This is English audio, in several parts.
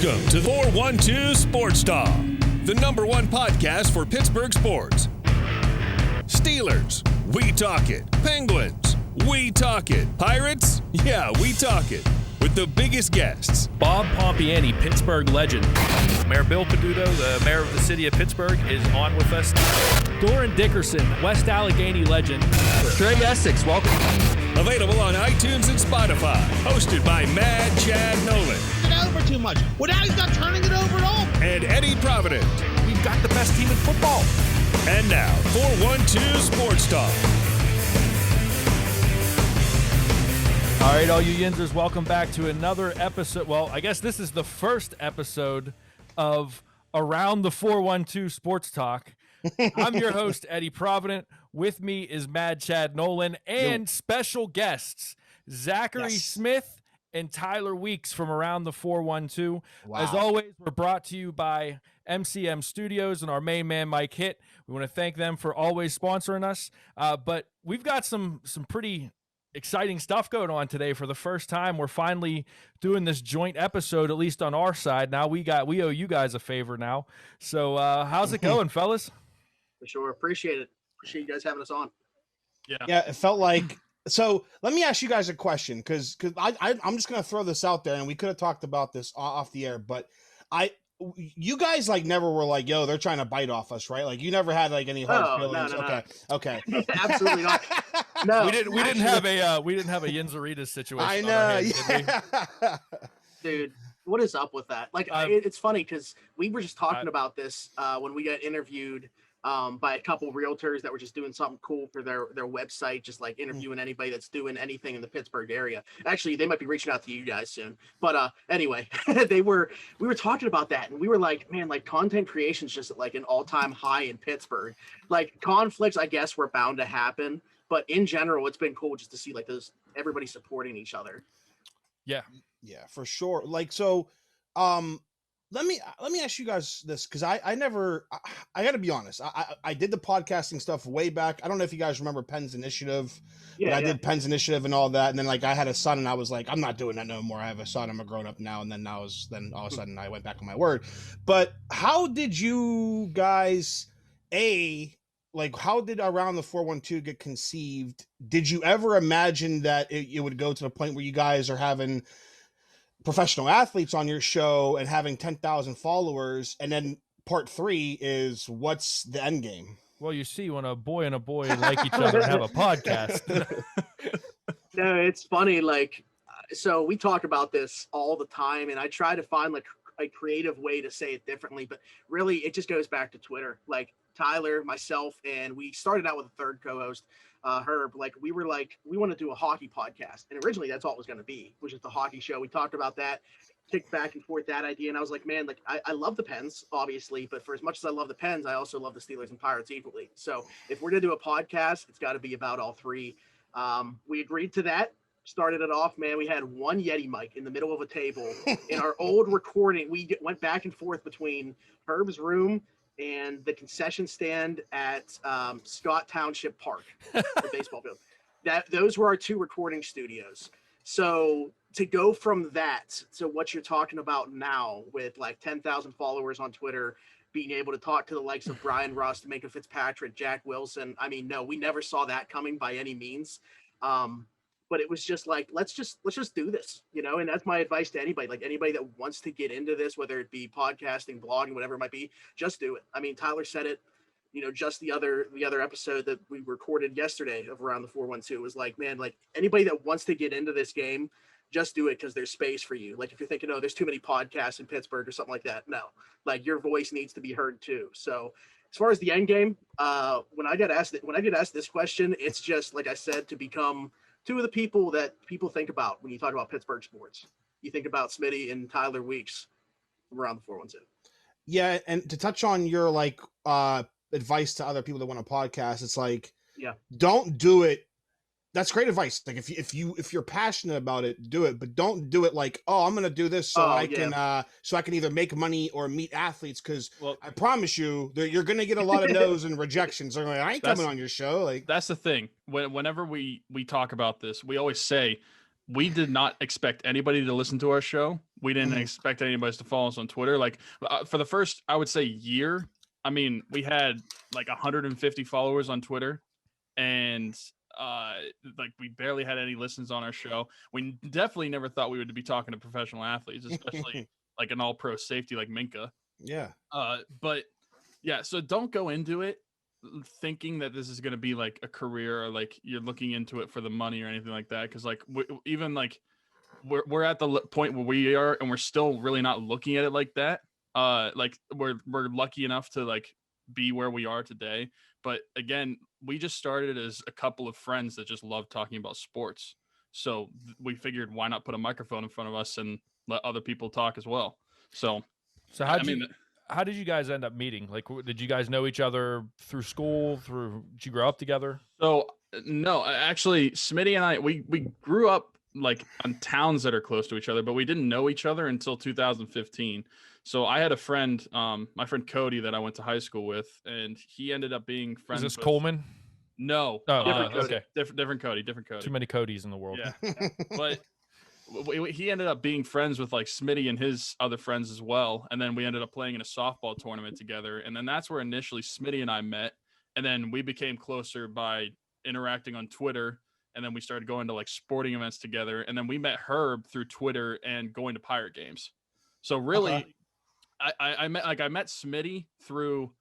Welcome to 412 Sports Talk, the #1 podcast for Pittsburgh sports. Steelers, we talk it. Penguins, we talk it. Pirates, yeah, we talk it. With the biggest guests. Bob Pompiani, Pittsburgh legend. Mayor Bill Peduto, the mayor of the city of Pittsburgh, is on with us. Doran Dickerson, West Allegheny legend. Trey Essex, welcome. Available on iTunes and Spotify. Hosted by Mad Chad Nolan. It over too much. Well, now he's not turning it over at all. And Eddie Provident. We've got the best team in football. And now, 412 Sports Talk. All right, all you Yinzers, welcome back to another episode. Well, I guess this is the first episode of Around the 412 Sports Talk. I'm your host, Eddie Provident. With me is Mad Chad Nolan and special guests, Zachary Smith and Tyler Weeks from Around the 412. Wow. As always, we're brought to you by MCM Studios and our main man, Mike Hitt. We want to thank them for always sponsoring us. But we've got some pretty exciting stuff going on today. For the first time, we're finally doing this joint episode, at least on our side. Now we owe you guys a favor now. So how's it going, fellas? For sure. Appreciate it. Appreciate you guys having us on. Yeah, it felt like. So let me ask you guys a question, because I'm just gonna throw this out there, and we could have talked about this off the air, but you guys like never were like, yo, they're trying to bite off us, right? Like you never had like any hard feelings. No. Okay. Absolutely not. No, we didn't have a Yinzeritas situation. I know, hands, dude. What is up with that? Like, it's funny because we were just talking about this when we got interviewed by a couple realtors that were just doing something cool for their website, just like interviewing anybody that's doing anything in the Pittsburgh area. Actually, they might be reaching out to you guys soon. But anyway, we were talking about that, and we were like, man, like content creation is just at like an all-time high in Pittsburgh. Like conflicts, I guess, were bound to happen, but in general, it's been cool just to see like everybody supporting each other. Yeah, for sure. Like so, let me ask you guys this, because I gotta be honest. I did the podcasting stuff way back. I don't know if you guys remember Penn's Initiative. I did Penn's Initiative and all that, and then like I had a son, and I was like, I'm not doing that no more. I have a son. I'm a grown up now. And then all of a sudden I went back on my word. But how did you guys how did Around the 412 get conceived? Did you ever imagine that it would go to the point where you guys are having professional athletes on your show and having 10,000 followers? And then part 3 is, what's the end game? Well, you see, when a boy and a boy like each other and have a podcast. No, it's funny. Like, so we talk about this all the time, and I try to find like a creative way to say it differently, but really it just goes back to Twitter. Like Tyler, myself, and we started out with a third co-host, Herb. Like we were like, we want to do a hockey podcast, and originally that's all it was going to be, was just a hockey show. We talked about that, kicked back and forth that idea, and I was like, man, like I love the Pens, obviously, but for as much as I love the Pens, I also love the Steelers and Pirates equally. So if we're gonna do a podcast, it's got to be about all three. We agreed to that. Started it off, man. We had one Yeti mic in the middle of a table. In our old recording, we went back and forth between Herb's room and the concession stand at Scott Township Park, the baseball field. Those were our two recording studios. So to go from that to what you're talking about now with like 10,000 followers on Twitter, being able to talk to the likes of Brian Rust, Minka Fitzpatrick, Jack Wilson. I mean, no, we never saw that coming by any means. But it was just like, let's just do this, you know? And that's my advice to anybody, like anybody that wants to get into this, whether it be podcasting, blogging, whatever it might be, just do it. I mean, Tyler said it, you know, just the other episode that we recorded yesterday of Around the 412 was like, man, like anybody that wants to get into this game, just do it, because there's space for you. Like if you're thinking, oh, there's too many podcasts in Pittsburgh or something like that. No, like your voice needs to be heard too. So as far as the end game, when I get asked this question, it's just, like I said, to become two of the people that people think about when you talk about Pittsburgh sports. You think about Smitty and Tyler Weeks from Around the 412. Yeah, and to touch on your like advice to other people that want a podcast, it's like, don't do it. That's great advice. Like if you're passionate about it, do it, but don't do it like, oh, I'm going to do this so I can either make money or meet athletes. Cause I promise you you're going to get a lot of no's and rejections. They're like, I ain't coming on your show. Like that's the thing. Whenever we talk about this, we always say we did not expect anybody to listen to our show. we didn't expect anybody to follow us on Twitter. Like for the first, I would say year, I mean, we had like 150 followers on Twitter, and like we barely had any listens on our show. We definitely never thought we would be talking to professional athletes, especially like an all-pro safety like Minka. Yeah. But yeah, so don't go into it thinking that this is going to be like a career or like you're looking into it for the money or anything like that. Because like even like we're at the point where we are, and we're still really not looking at it like that. Like we're lucky enough to like be where we are today. But again, we just started as a couple of friends that just love talking about sports. So we figured, why not put a microphone in front of us and let other people talk as well? So how did you guys end up meeting? Like, did you guys know each other through school? Did you grow up together? So no, actually, Smitty and I, we grew up like on towns that are close to each other, but we didn't know each other until 2015. So I had a friend, my friend Cody, that I went to high school with, and he ended up being friends. Is this with Coleman? No, okay, different Cody. Too many Codys in the world. Yeah, but he ended up being friends with like Smitty and his other friends as well, and then we ended up playing in a softball tournament together, and then that's where initially Smitty and I met, and then we became closer by interacting on Twitter, and then we started going to like sporting events together, and then we met Herb through Twitter and going to Pirate games. So really, I met Smitty through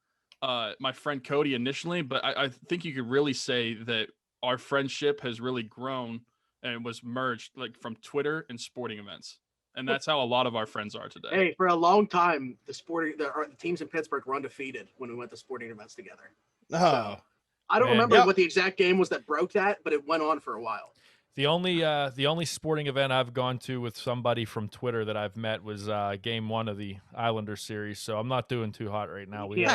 my friend Cody initially, but I think you could really say that our friendship has really grown and was merged like from Twitter and sporting events. And that's how a lot of our friends are today. Hey, for a long time, the teams in Pittsburgh were undefeated when we went to sporting events together. Oh, so, I don't remember what the exact game was that broke that, but it went on for a while. The only sporting event I've gone to with somebody from Twitter that I've met was game 1 of the Islanders series. So I'm not doing too hot right now. You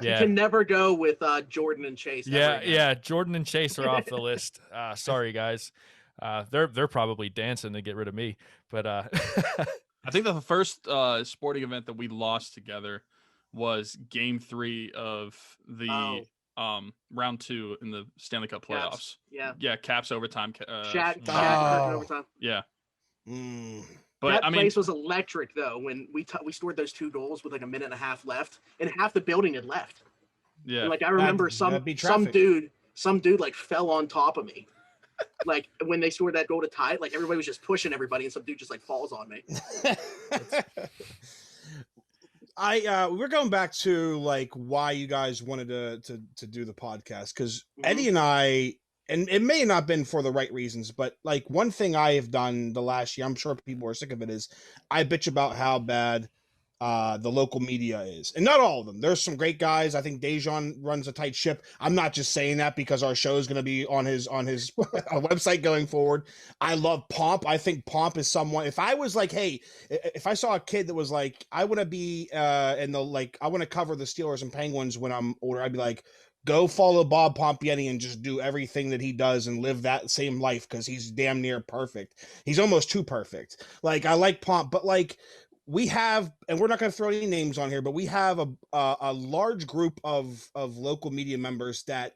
can never go with Jordan and Chase. Yeah. Jordan and Chase are off the list. Sorry, guys. They're probably dancing to get rid of me. But I think the first sporting event that we lost together was game 3 of the round 2 in the Stanley Cup playoffs. Caps overtime. Shaq overtime. Yeah. But that place was electric though when we scored those 2 goals with like a minute and a half left, and half the building had left. Yeah. And like I remember some dude like fell on top of me. Like when they scored that goal to tie it, like everybody was just pushing everybody, and some dude just like falls on me. We're going back to like why you guys wanted to do the podcast, because Eddie and I, and it may not have been for the right reasons, but like one thing I have done the last year, I'm sure people are sick of it, is I bitch about how bad the local media is, and not all of them. There's some great guys. I think Dejan runs a tight ship. I'm not just saying that because our show is going to be on his website going forward. I love Pomp. I think Pomp is someone. If I was like, hey, if I saw a kid that was like, I want to be I want to cover the Steelers and Penguins when I'm older, I'd be like, go follow Bob Pompiani and just do everything that he does and live that same life, because he's damn near perfect. He's almost too perfect. Like, I like Pomp, but like, we have, and we're not going to throw any names on here, but we have a large group of local media members that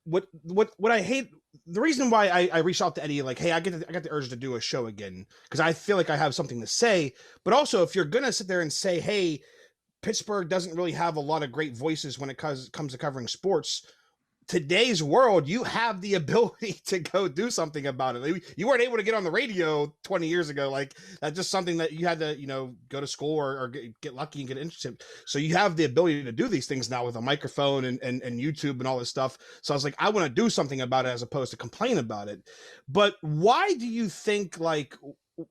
what I hate. The reason why I reached out to Eddie, like, hey, I got the urge to do a show again, because I feel like I have something to say. But also, if you're going to sit there and say, hey, Pittsburgh doesn't really have a lot of great voices when it comes to covering sports, today's world, you have the ability to go do something about it. You weren't able to get on the radio 20 years ago. Like, that's just something that you had to, go to school or get lucky and get interested. So you have the ability to do these things now with a microphone and YouTube and all this stuff. So I was like, I want to do something about it as opposed to complain about it. But why do you think, like,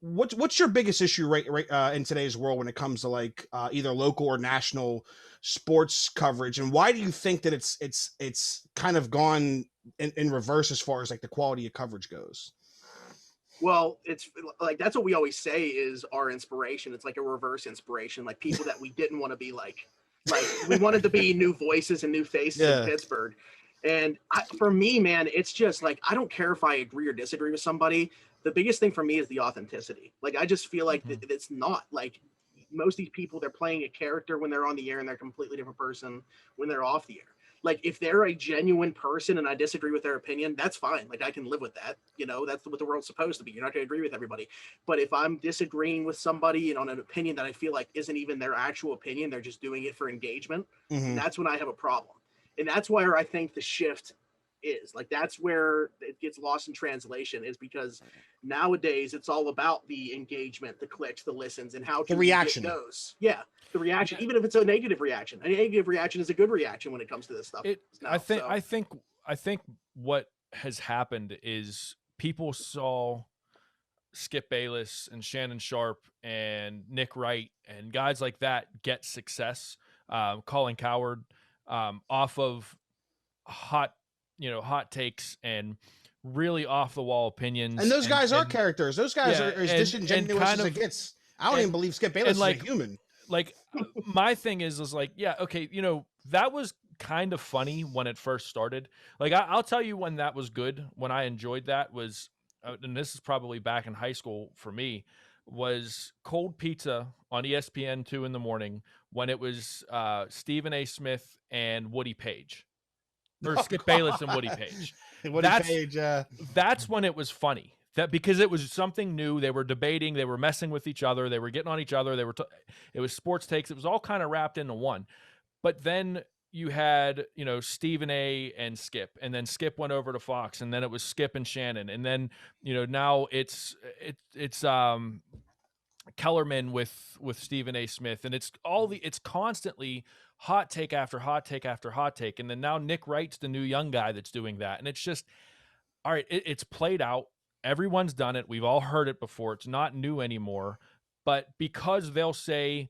what's your biggest issue right in today's world when it comes to like either local or national sports coverage, and why do you think that it's kind of gone in reverse as far as like the quality of coverage goes? Well, it's like, that's what we always say is our inspiration. It's like a reverse inspiration, like people that we didn't want to be like we wanted to be new voices and new faces in Pittsburgh. And for me, man, it's just like, I don't care if I agree or disagree with somebody. The biggest thing for me is the authenticity. Like, I just feel like it's not like most of these people, they're playing a character when they're on the air, and they're a completely different person when they're off the air. Like, if they're a genuine person and I disagree with their opinion, that's fine. Like, I can live with that. That's what the world's supposed to be. You're not going to agree with everybody. But if I'm disagreeing with somebody and on an opinion that I feel like isn't even their actual opinion, they're just doing it for engagement, that's when I have a problem. And that's where I think the shift is. Like, that's where it gets lost in translation, is because nowadays it's all about the engagement, the clicks, the listens, and how The reaction. goes. Yeah, the reaction, even if it's a negative reaction. A negative reaction is a good reaction when it comes to this stuff. I think what has happened is people saw Skip Bayless and Shannon Sharp and Nick Wright and guys like that get success, Colin Coward, off of hot takes and really off the wall opinions. And those guys are characters. Those guys are as disingenuous as it gets. I don't even believe Skip Bayless is a human. Like, my thing is like, yeah, okay, that was kind of funny when it first started. Like, I'll tell you when that was good, when I enjoyed that was, and this is probably back in high school for me, was Cold Pizza on ESPN2 in the morning when it was Stephen A. Smith and Woody Page. Or Skip Bayless and Woody Page. That's when it was funny. That because it was something new. They were debating. They were messing with each other. They were getting on each other. It was sports takes. It was all kind of wrapped into one. But then you had, Stephen A. and Skip, and then Skip went over to Fox, and then it was Skip and Shannon, and then now it's Kellerman with Stephen A. Smith, and it's constantly hot take after hot take after hot take. And then now Nick Wright's the new young guy that's doing that. And it's just, all right, it's played out. Everyone's done it. We've all heard it before. It's not new anymore. But because they'll say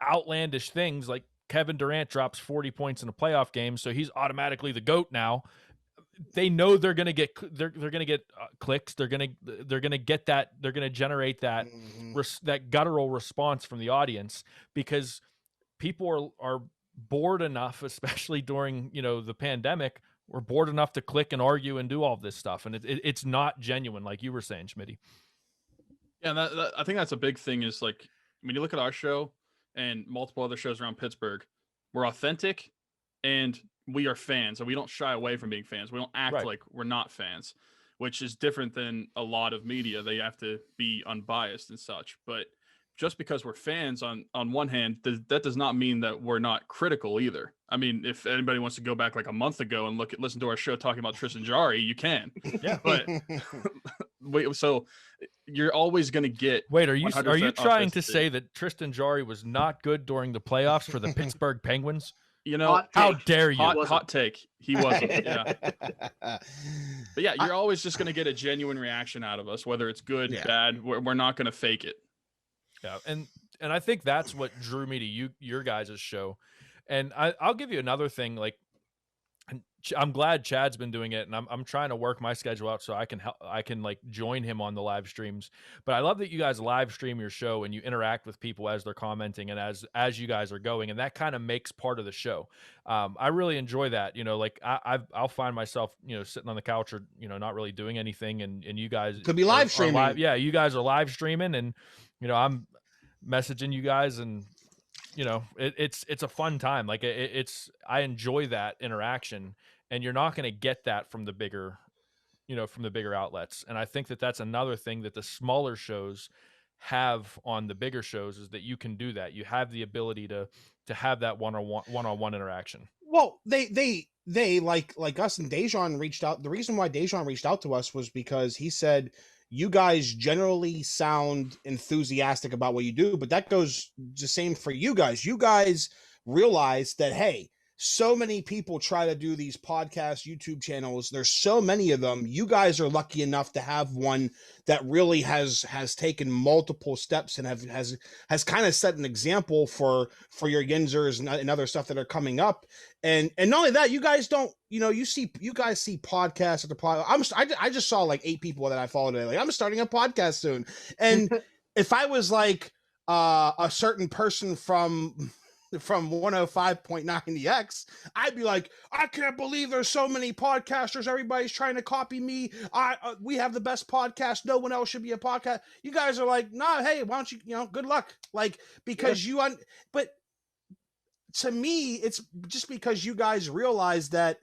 outlandish things like Kevin Durant drops 40 points in a playoff game, so he's automatically the GOAT now. They know they're going to get clicks. They're going to get that. They're going to generate that that guttural response from the audience, because people are bored enough, especially during, the pandemic. We're bored enough to click and argue and do all this stuff. And it's not genuine, like you were saying, Schmitty. Yeah, and I think that's a big thing is, like, when you look at our show and multiple other shows around Pittsburgh, we're authentic and we are fans, and we don't shy away from being fans. We don't act like we're not fans, which is different than a lot of media. They have to be unbiased and such. But just because we're fans on one hand, that does not mean that we're not critical either. I mean, if anybody wants to go back like a month ago and listen to our show talking about Tristan Jarry, you can. Yeah. But so you're always going to get. Wait, are you trying to say that Tristan Jarry was not good during the playoffs for the Pittsburgh Penguins? How dare you? Hot take. He wasn't. Yeah. But yeah, you're always just going to get a genuine reaction out of us, whether it's good, bad. We're not going to fake it. Yeah, and I think that's what drew me to your guys' show. And I'll give you another thing. Like, I'm glad Chad's been doing it, and I'm trying to work my schedule out so I can like join him on the live streams. But I love that you guys live stream your show and you interact with people as they're commenting and as you guys are going, and that kind of makes part of the show. I really enjoy that. Like I'll find myself sitting on the couch or not really doing anything, and you guys could be live streaming. You guys are live streaming, and I'm messaging you guys, and it's a fun time. Like I enjoy that interaction, and you're not going to get that from the bigger outlets. And I think that that's another thing that the smaller shows have on the bigger shows, is that you can do that. You have the ability to have that one-on-one interaction. Well, they like us and Dejan reached out. The reason why Dejan reached out to us was because he said, you guys generally sound enthusiastic about what you do, but that goes the same for you guys. You guys realize that, hey, so many people try to do these podcasts, YouTube channels. There's so many of them. You guys are lucky enough to have one that really has taken multiple steps and has kind of set an example for your Yinzers and other stuff that are coming up. And not only that, you guys don't, you guys see podcasts at the podcast. I just saw like 8 people that I follow today. Like, I'm starting a podcast soon. And if I was like a certain person from 105.9 the X, I'd be like, I can't believe there's so many podcasters. Everybody's trying to copy me. We have the best podcast. No one else should be a podcast. You guys are like, nah, hey, why don't you, good luck. Like, because but to me, it's just because you guys realize that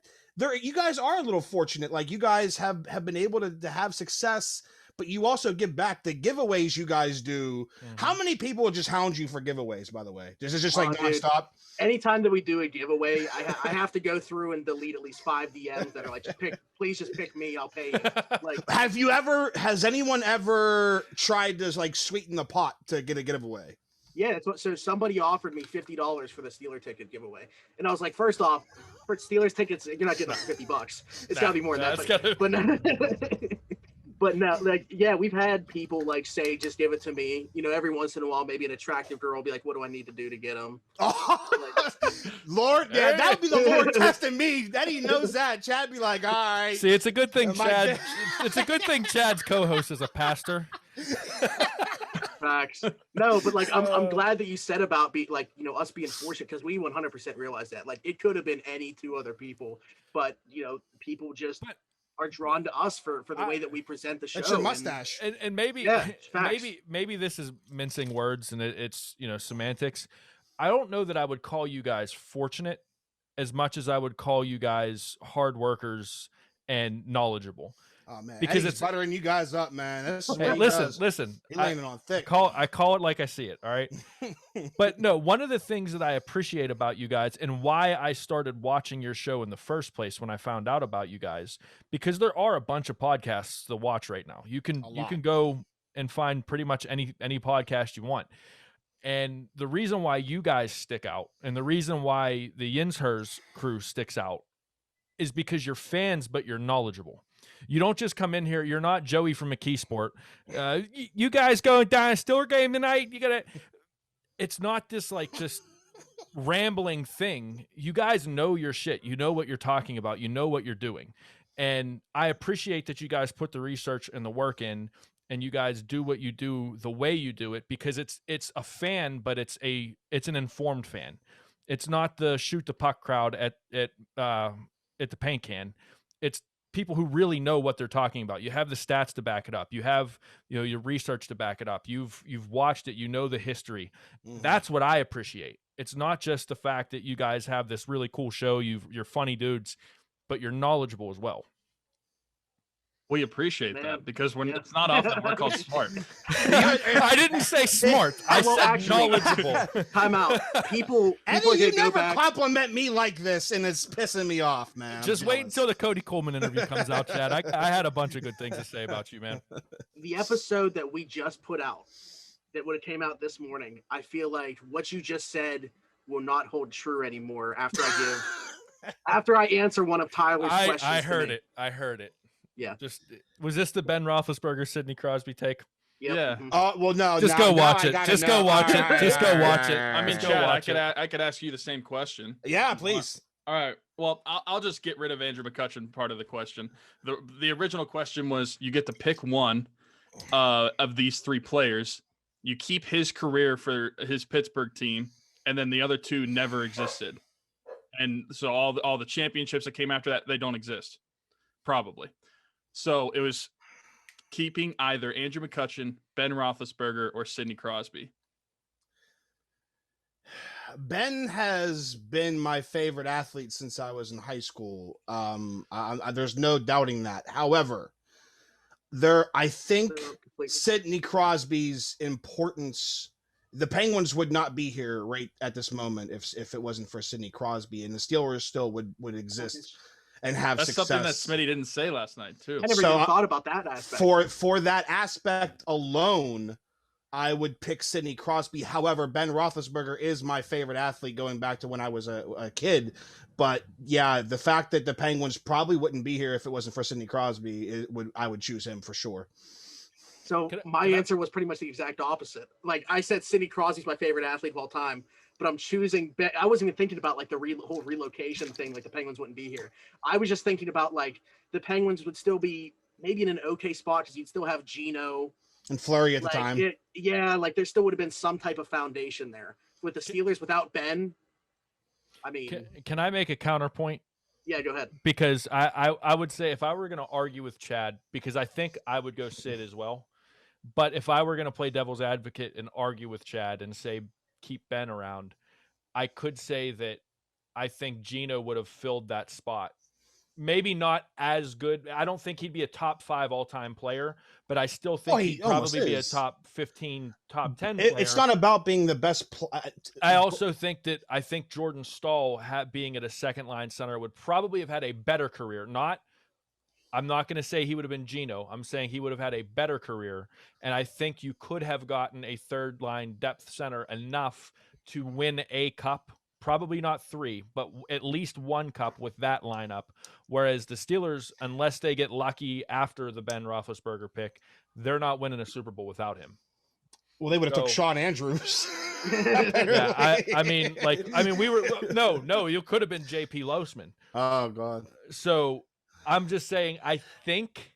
you guys are a little fortunate. Like you guys have been able to have success, but you also give back. The giveaways you guys do. How many people just hound you for giveaways, by the way? This is just like nonstop. Anytime that we do a giveaway, I have to go through and delete at least 5 DMs that are like, please just pick me, I'll pay you. Like, has anyone ever tried to like sweeten the pot to get a giveaway? Yeah, so somebody offered me $50 for the Steeler ticket giveaway, and I was like, first off, for Steelers tickets, you're not getting $50. It's gotta be more than that. But no, like, yeah, we've had people like say, just give it to me. You know, every once in a while, maybe an attractive girl will be like, what do I need to do to get them? Oh, Lord, yeah, that would be the Lord testing me. That he knows that. Chad be like, all right. See, it's a good thing Chad. It's a good thing Chad's co-host is a pastor. Facts. No, but like, I'm glad that you said about us being fortunate, because we 100% realize that. Like, it could have been any 2 other people, but people just are drawn to us for the way that we present the show. That's your mustache. And maybe, maybe this is mincing words and it's semantics. I don't know that I would call you guys fortunate as much as I would call you guys hard workers and knowledgeable. Oh man, because it's buttering you guys up, man. Listen. He's laying it on thick. I call it like I see it. All right. But no, one of the things that I appreciate about you guys and why I started watching your show in the first place when I found out about you guys, because there are a bunch of podcasts to watch right now. You can go and find pretty much any podcast you want. And the reason why you guys stick out and the reason why the Yinzhers crew sticks out is because you're fans, but you're knowledgeable. You don't just come in here. You're not Joey from McKee Sport. You guys going down a Steeler game tonight? You gotta. It's not this like just rambling thing. You guys know your shit. You know what you're talking about. You know what you're doing, and I appreciate that you guys put the research and the work in, and you guys do what you do the way you do it, because it's a fan, but it's an informed fan. It's not the shoot the puck crowd at the paint can. It's people who really know what they're talking about. You have the stats to back it up. You have, your research to back it up. You've watched it. You know the history. Mm-hmm. That's what I appreciate. It's not just the fact that you guys have this really cool show. You're funny dudes, but you're knowledgeable as well. We appreciate that, because it's not often we're called smart. I didn't say smart. I said knowledgeable. Time out. People you never compliment me like this, and it's pissing me off, man. Just wait until the Cody Coleman interview comes out, Chad. I had a bunch of good things to say about you, man. The episode that we just put out, that would have came out this morning, I feel like what you just said will not hold true anymore after I answer one of Tyler's questions. I heard it. Yeah. Was this the Ben Roethlisberger, Sidney Crosby take? Yep. Yeah. Well, no. Just go watch it. Just go watch it. Just go watch it. I mean, Chad, I could ask you the same question. Yeah, please. All right. Well, I'll just get rid of Andrew McCutcheon part of the question. The original question was, you get to pick one of these 3 players. You keep his career for his Pittsburgh team, and then the other 2 never existed. And so all the championships that came after that, they don't exist, probably. So it was keeping either Andrew McCutcheon, Ben Roethlisberger, or Sidney Crosby. Ben has been my favorite athlete since I was in high school. There's no doubting that. However, I think Sidney Crosby's importance. The Penguins would not be here right at this moment if it wasn't for Sidney Crosby, and the Steelers still would exist and have That's success. Something that Smitty didn't say last night too. I never even thought about that aspect. For that aspect alone, I would pick Sidney Crosby. However, Ben Roethlisberger is my favorite athlete going back to when I was a kid. But yeah, the fact that the Penguins probably wouldn't be here if it wasn't for Sidney Crosby, I would choose him for sure. So my answer was pretty much the exact opposite. Like I said, Sidney Crosby's my favorite athlete of all time, but I'm choosing. I wasn't even thinking about like the whole relocation thing. Like the Penguins wouldn't be here. I was just thinking about like the Penguins would still be maybe in an okay spot because you'd still have Geno and Fleury at the time. Like there still would have been some type of foundation there. With the Steelers without Ben, I mean, can I make a counterpoint? Yeah, go ahead. Because I would say if I were going to argue with Chad, because I think I would go Sid as well. But if I were going to play devil's advocate and argue with Chad and say keep Ben around, I could say that I think Gino would have filled that spot. Maybe not as good. I don't think he'd be a top 5 all-time player, but I still think he he'd almost probably be a is. top 15, top 10 player. It's not about being the best. I also think Jordan Stahl being at a second line center would probably have had a better career. I'm not going to say he would have been Gino. I'm saying he would have had a better career. And I think you could have gotten a third line depth center enough to win a cup. Probably not 3, but at least 1 cup with that lineup. Whereas the Steelers, unless they get lucky after the Ben Roethlisberger pick, they're not winning a Super Bowl without him. Well, they would have took Sean Andrews. Yeah, I mean, we were no, you could have been JP Losman. Oh God. So I'm just saying, I think.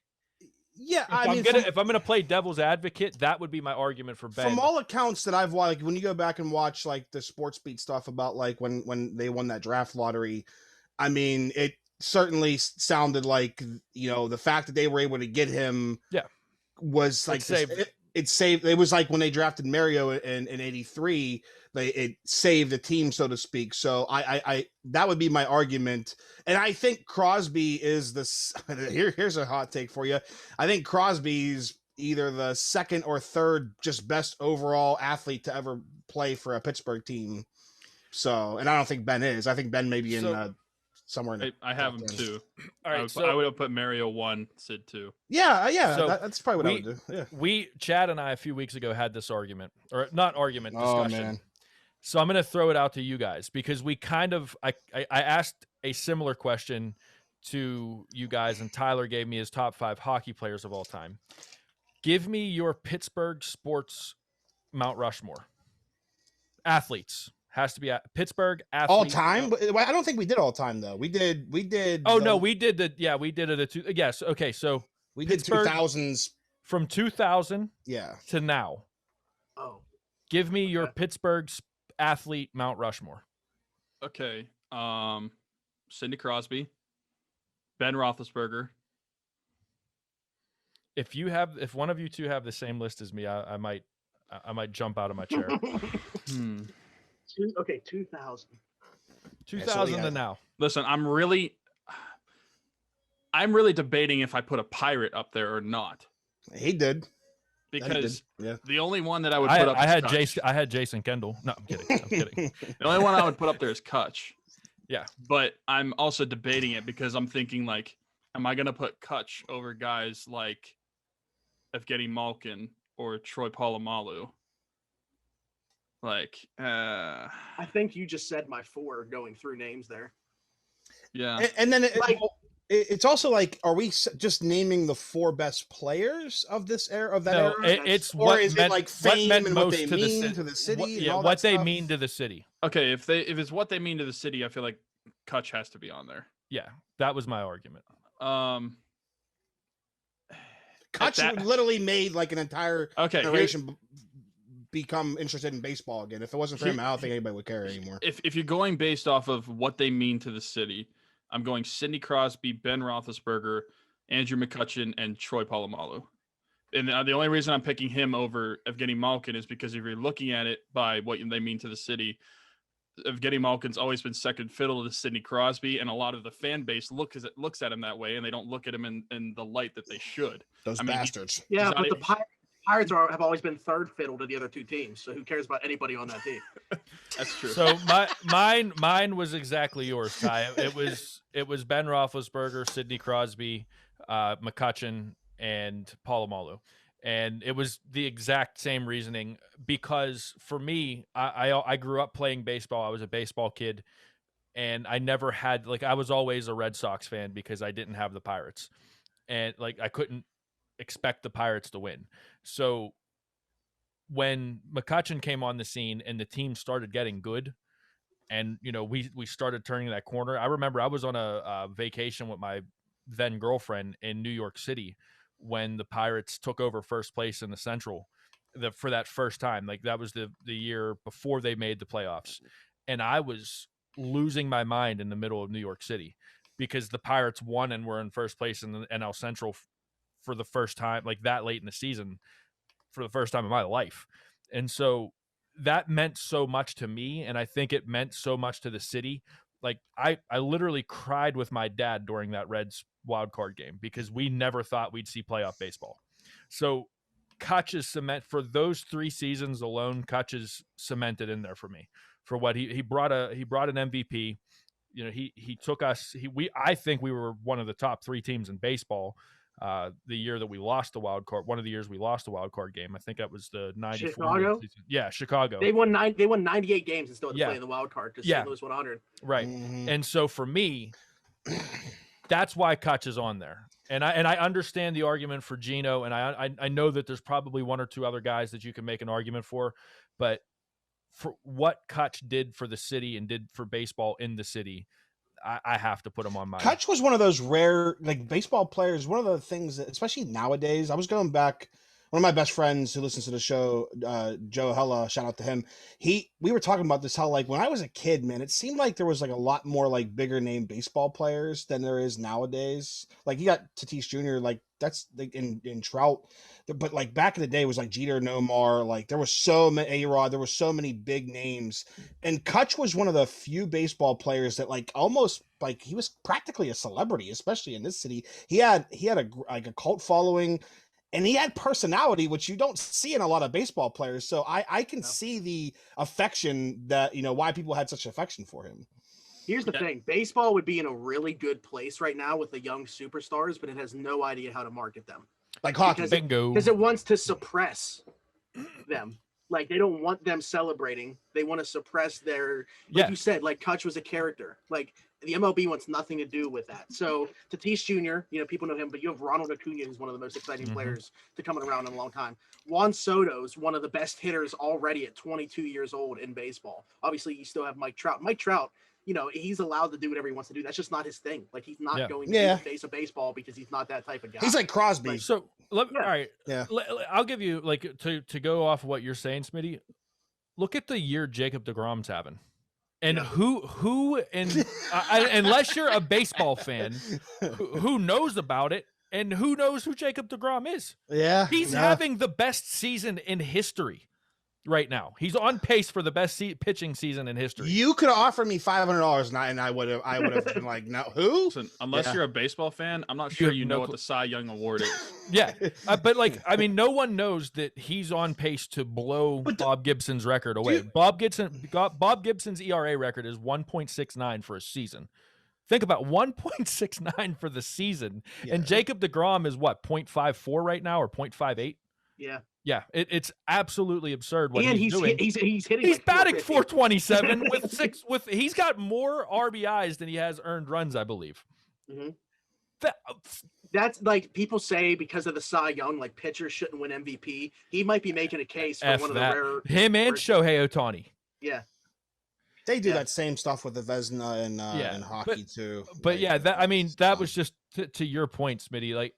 Yeah, if I'm gonna play devil's advocate, that would be my argument for Ben. From all accounts that I've watched, like when you go back and watch like the Sports Beat stuff about like when they won that draft lottery, I mean, it certainly sounded like, you know, the fact that they were able to get him, was like it saved. It was like when they drafted Mario in '83, it saved the team, so to speak. So I that would be my argument. And I think Crosby is here's a hot take for you. I think Crosby's either the second or third just best overall athlete to ever play for a Pittsburgh team. So, and I don't think Ben is. I think Ben may be in somewhere in the I have him too. All right, I would have put Mario 1, Sid 2. Yeah. So that's probably what I would do. Yeah. Chad and I a few weeks ago had this argument, or not argument, discussion. Oh man. So I'm going to throw it out to you guys because we kind of I asked a similar question to you guys, and Tyler gave me his top 5 hockey players of all time. Give me your Pittsburgh Sports Mount Rushmore. Athletes. Has to be Pittsburgh athletes. All time? But I don't think we did all time though. We did. Oh no, we did we did it. Yes. Okay. So we did 2000s from 2000. Yeah. To now. Oh. Give me your Pittsburgh athlete Mount Rushmore. Okay. Sidney Crosby, Ben Roethlisberger. If one of you two have the same list as me, I might jump out of my chair. 2000. 2000 to now. Listen, I'm really debating if I put a Pirate up there or not. He did. Because Yeah. the only one that I would put up I had Kutch. I had Jason Kendall. No, I'm kidding. The only one I would put up there is Kutch. Yeah. But I'm also debating it because I'm thinking, like, am I going to put Kutch over guys like Evgeny Malkin or Troy Polamalu? Like, I think you just said my 4 going through names there. Yeah. And then it's also like, are we just naming the 4 best players of this era, of that era? It's or is it like fame and what they mean to the city? What they mean to the city. Okay, if it's what they mean to the city, I feel like Kutch has to be on there. Yeah, that was my argument. Kutch literally made like an entire generation become interested in baseball again. If it wasn't for him, I don't think anybody would care anymore. If you're going based off of what they mean to the city, I'm going Sidney Crosby, Ben Roethlisberger, Andrew McCutchen, and Troy Polamalu. And the only reason I'm picking him over Evgeny Malkin is because if you're looking at it by what they mean to the city, Evgeny Malkin's always been second fiddle to Sidney Crosby, and a lot of the fan base looks at him that way, and they don't look at him in the light that they should. Those bastards. Yeah, but the Pirates have always been third fiddle to the other 2 teams, so who cares about anybody on that team? That's true. So mine was exactly yours, Ty. It was Ben Roethlisberger, Sidney Crosby, McCutchen, and Polamalu. And it was the exact same reasoning because for me, I grew up playing baseball. I was a baseball kid, and I never had I was always a Red Sox fan because I didn't have the Pirates, and I couldn't expect the Pirates to win. So when McCutchen came on the scene and the team started getting good, and we started turning that corner. I remember I was on a vacation with my then girlfriend in New York City when the Pirates took over first place in the Central for that first time. That was the year before they made the playoffs. And I was losing my mind in the middle of New York City because the Pirates won and were in first place in the NL Central for the first time, that late in the season, for the first time in my life. And so that meant so much to me, and I think it meant so much to the city. Like I literally cried with my dad during that Reds wild card game because we never thought we'd see playoff baseball. So Kutch is cement for those 3 seasons alone. Kutch is cemented in there for me for what he brought an MVP. You know, he took us. I think we were one of the top 3 teams in baseball. The year that we lost the wild card, one of the years we lost the wild card game. I think that was the 94 Chicago. Season. Yeah, Chicago. They won 98 games and still had to play in the wild card because St. Louis won 100. Right. Mhm. And so for me, that's why Kutch is on there. And I understand the argument for Gino, and I know that there's probably 1 or 2 other guys that you can make an argument for, but for what Kutch did for the city and did for baseball in the city, I have to put him on my. Kutch was one of those rare, like, baseball players. One of the things that, especially nowadays, I was going back. One of my best friends who listens to the show, Joe Hella, shout out to him. We were talking about this, how, like, when I was a kid, man, it seemed like there was, like, a lot more, like, bigger name baseball players than there is nowadays. Like, you got Tatis Jr., like, that's like, in Trout. But, like, back in the day, it was like Jeter, Nomar. Like, there was so many, A-Rod, there were so many big names. And Kutch was one of the few baseball players that, like, almost, like, he was practically a celebrity, especially in this city. He had a cult following. And he had personality, which you don't see in a lot of baseball players. So I can see the affection that, you know, why people had such affection for him. Here's the thing. Baseball would be in a really good place right now with the young superstars, but it has no idea how to market them. Like hockey. Bingo. Because it wants to suppress them. Like, they don't want them celebrating. They want to suppress their, like you said, like, Kutch was a character. Like, the MLB wants nothing to do with that. So Tatis Jr., you know, people know him, but you have Ronald Acuna, who's one of the most exciting players to come around in a long time. Juan Soto's one of the best hitters already at 22 years old in baseball. Obviously, you still have Mike Trout. Mike Trout, you know, he's allowed to do whatever he wants to do. That's just not his thing. Like, he's not going to be the face of baseball because he's not that type of guy. He's like Crosby. So all right. Yeah. I'll give you, like, to go off of what you're saying, Smitty. Look at the year Jacob deGrom's having. And who unless you're a baseball fan, who knows about it, and who knows who Jacob deGrom is? Yeah, he's having the best season in history right now. He's on pace for the best pitching season in history. You could have offered me $500 and I would have been like, no, who? Listen, unless you're a baseball fan, I'm not sure you know what the Cy Young Award is. Yeah, but, like, I mean, no one knows that he's on pace to blow Bob Gibson's record away. Bob Gibson's ERA record is 1.69 for a season. Think about 1.69 for the season, and Jacob deGrom is what, 0.54 right now, or 0.58? Yeah. Yeah, it's absolutely absurd what he's doing. He's hitting. He's like batting 427 with he's got more RBIs than he has earned runs, I believe. Mm-hmm. That's like, people say because of the Cy Young, like, pitchers shouldn't win MVP. He might be making a case for one of the rare. Him and Shohei Ohtani. Yeah. They do that same stuff with the Vezina and hockey too. But like, that was just to your point, Smitty. Like,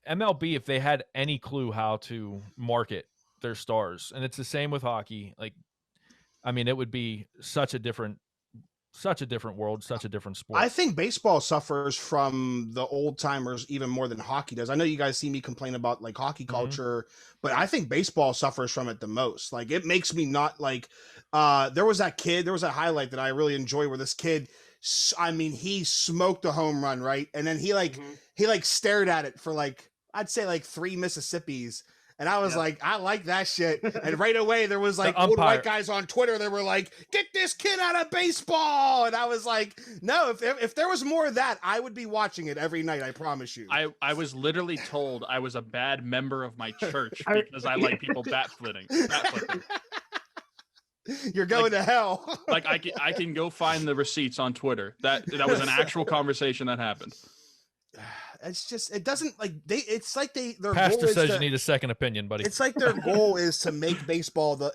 MLB, if they had any clue how to market their stars, and it's the same with hockey, like, I mean, it would be such a different world, such a different sport. I think baseball suffers from the old timers even more than hockey does. I know you guys see me complain about, like, hockey culture, but I think baseball suffers from it the most. Like, it makes me not like, there was that highlight that I really enjoy where this kid, I mean, he smoked a home run, right? And then he stared at it for, like, I'd say, like, 3 Mississippis. And I was like, I like that shit. And right away, there was, like, old white guys on Twitter that were like, get this kid out of baseball. And I was like, no, if there was more of that, I would be watching it every night. I promise you. I was literally told I was a bad member of my church because I like people bat flipping. You're going to hell. Like, I can go find the receipts on Twitter. That was an actual conversation that happened. It's just, it doesn't, like, it's like their pastor goal says is you need a second opinion, buddy. It's like their goal is to make baseball the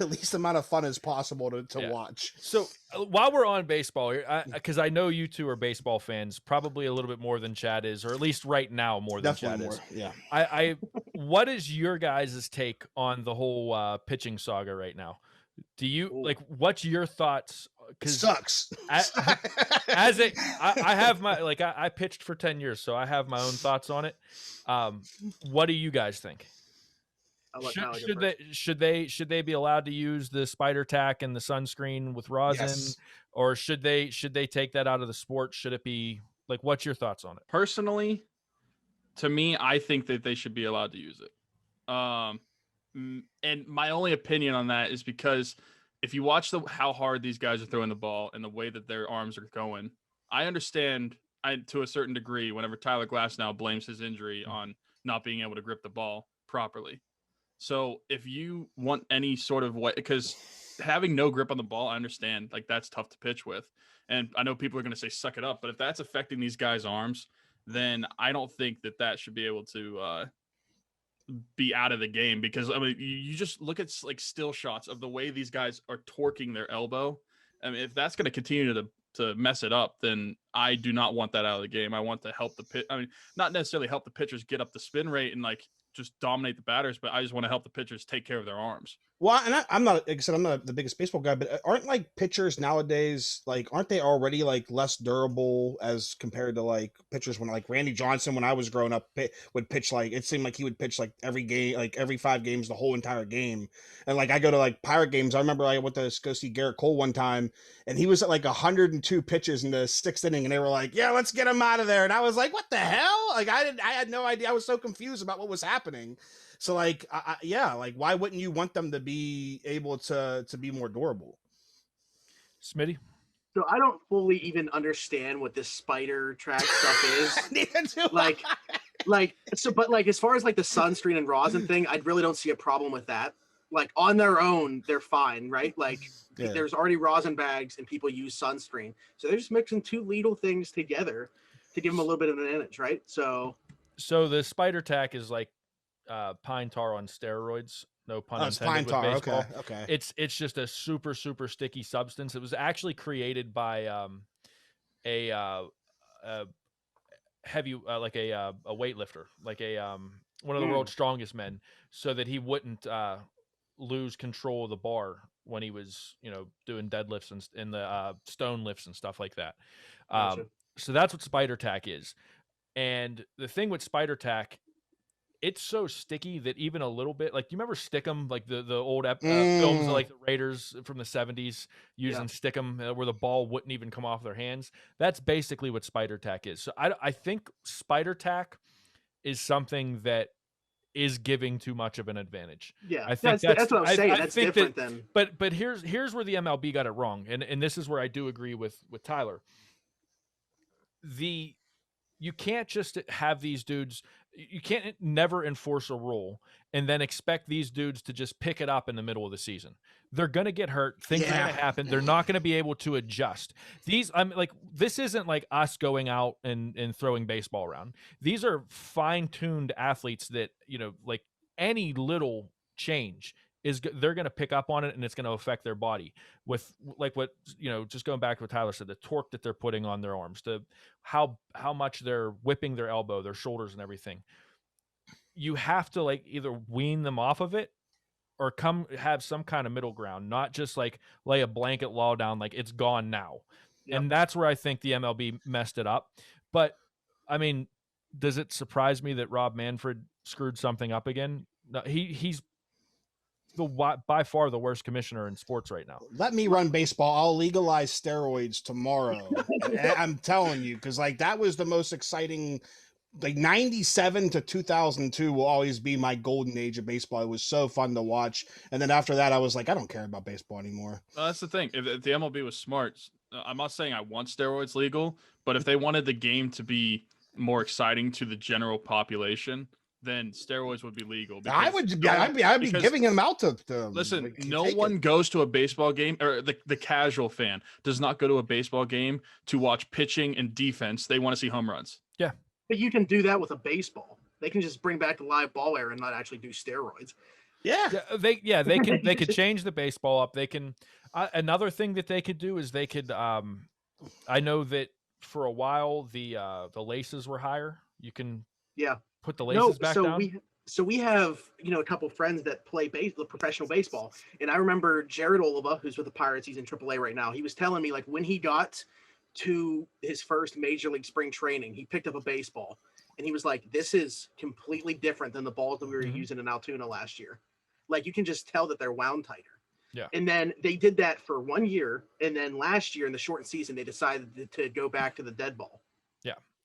least amount of fun as possible to watch. So while we're on baseball, because I know you two are baseball fans, probably a little bit more than Chad is, or at least right now more than Definitely Chad more. is. Yeah. What is your guys' take on the whole pitching saga right now? Do you like, what's your thoughts? Because sucks. I have my, like, I pitched for 10 years, so I have my own thoughts on it. What do you guys think? I'll let Tyler go Should they be allowed to use the spider tack and the sunscreen with rosin, Yes. or should they take that out of the sport? Should it be like, what's your thoughts on it? Personally, to me, I think that they should be allowed to use it. And my only opinion on that is because if you watch how hard these guys are throwing the ball and the way that their arms are going, I understand to a certain degree whenever Tyler Glasnow blames his injury on not being able to grip the ball properly. So if you want any sort of way, because having no grip on the ball, I understand, like, that's tough to pitch with. And I know people are going to say, suck it up. But if that's affecting these guys' arms, then I don't think that should be able to be out of the game. Because, I mean, you just look at, like, still shots of the way these guys are torquing their elbow. I mean, if that's going to continue to mess it up, then I do not want that out of the game. I want to help not necessarily help the pitchers get up the spin rate and, like, just dominate the batters, but I just want to help the pitchers take care of their arms. Well, and I'm not, like I said, I'm not the biggest baseball guy, but aren't, like, pitchers nowadays, like, aren't they already, like, less durable as compared to, like, pitchers when, like, Randy Johnson, when I was growing up, would pitch, like, it seemed like he would pitch, like, every game, like, every 5 games, the whole entire game. And, like, I go to, like, Pirate games. I remember I went to go see Garrett Cole one time, and he was at, like, 102 pitches in the 6th inning, and they were like, yeah, let's get him out of there. And I was like, what the hell? Like, I had no idea. I was so confused about what was happening. So, like, yeah, like, why wouldn't you want them to be able to be more durable? Smitty? So I don't fully even understand what this spider track stuff is. Neither do like, but as far as, like, the sunscreen and rosin thing, I really don't see a problem with that. Like, on their own, they're fine, right? Like, Yeah. There's already rosin bags and people use sunscreen. So they're just mixing 2 lethal things together to give them a little bit of an advantage, right? So the spider tack is like pine tar on steroids. No pun it's intended. pine tar. With baseball. Okay. It's just a super, super sticky substance. It was actually created by a heavy like a weightlifter, like one of the world's strongest men, so that he wouldn't lose control of the bar when he was, doing deadlifts and in the stone lifts and stuff like that. Gotcha. So that's what spider tack is. And the thing with spider tack, it's so sticky that even a little bit, like, you remember Stickum, like the old films of, like, the Raiders from the 70s using Stickum, where the ball wouldn't even come off their hands. That's basically what spider tack is. So I think spider tack is something that is giving too much of an advantage. Yeah, I think that's what I'm saying. I That's think different than. But here's where the MLB got it wrong, and this is where I do agree with Tyler. You can't just have these dudes. You can't never enforce a rule and then expect these dudes to just pick it up in the middle of the season. They're going to get hurt. Things are going to happen. They're not going to be able to adjust. This isn't like us going out and throwing baseball around. These are fine-tuned athletes that, like, any little change they're going to pick up on it, and it's going to affect their body with, like, what, just going back to what Tyler said, the torque that they're putting on their arms, how much they're whipping their elbow, their shoulders and everything. You have to, like, either wean them off of it or have some kind of middle ground, not just, like, lay a blanket law down, like, it's gone now. Yep. And that's where I think the MLB messed it up. But I mean, does it surprise me that Rob Manfred screwed something up again? No, he's by far the worst commissioner in sports right now. Let me run baseball. I'll legalize steroids tomorrow. I'm telling you, because, like, that was the most exciting. Like, 97 to 2002 will always be my golden age of baseball. It was so fun to watch. And then after that, I was like, I don't care about baseball anymore. Well, that's the thing. If the MLB was smart, I'm not saying I want steroids legal, but if they wanted the game to be more exciting to the general population, then steroids would be legal. I'd be giving them out to listen, like, no one goes to a baseball game, or the casual fan does not go to a baseball game to watch pitching and defense. They want to see home runs. Yeah. But you can do that with a baseball. They can just bring back the live ball era and not actually do steroids. They could change the baseball up. They can another thing that they could do is they could I know that for a while the laces were higher. You can put the laces back down. We have, a couple friends that play professional baseball. And I remember Jared Oliva, who's with the Pirates, he's in AAA right now. He was telling me, like, when he got to his first major league spring training, he picked up a baseball and he was like, "This is completely different than the balls that we were Mhm. using in Altoona last year. Like you can just tell that they're wound tighter." Yeah. And then they did that for 1 year, and then last year in the shortened season, they decided to go back to the dead ball.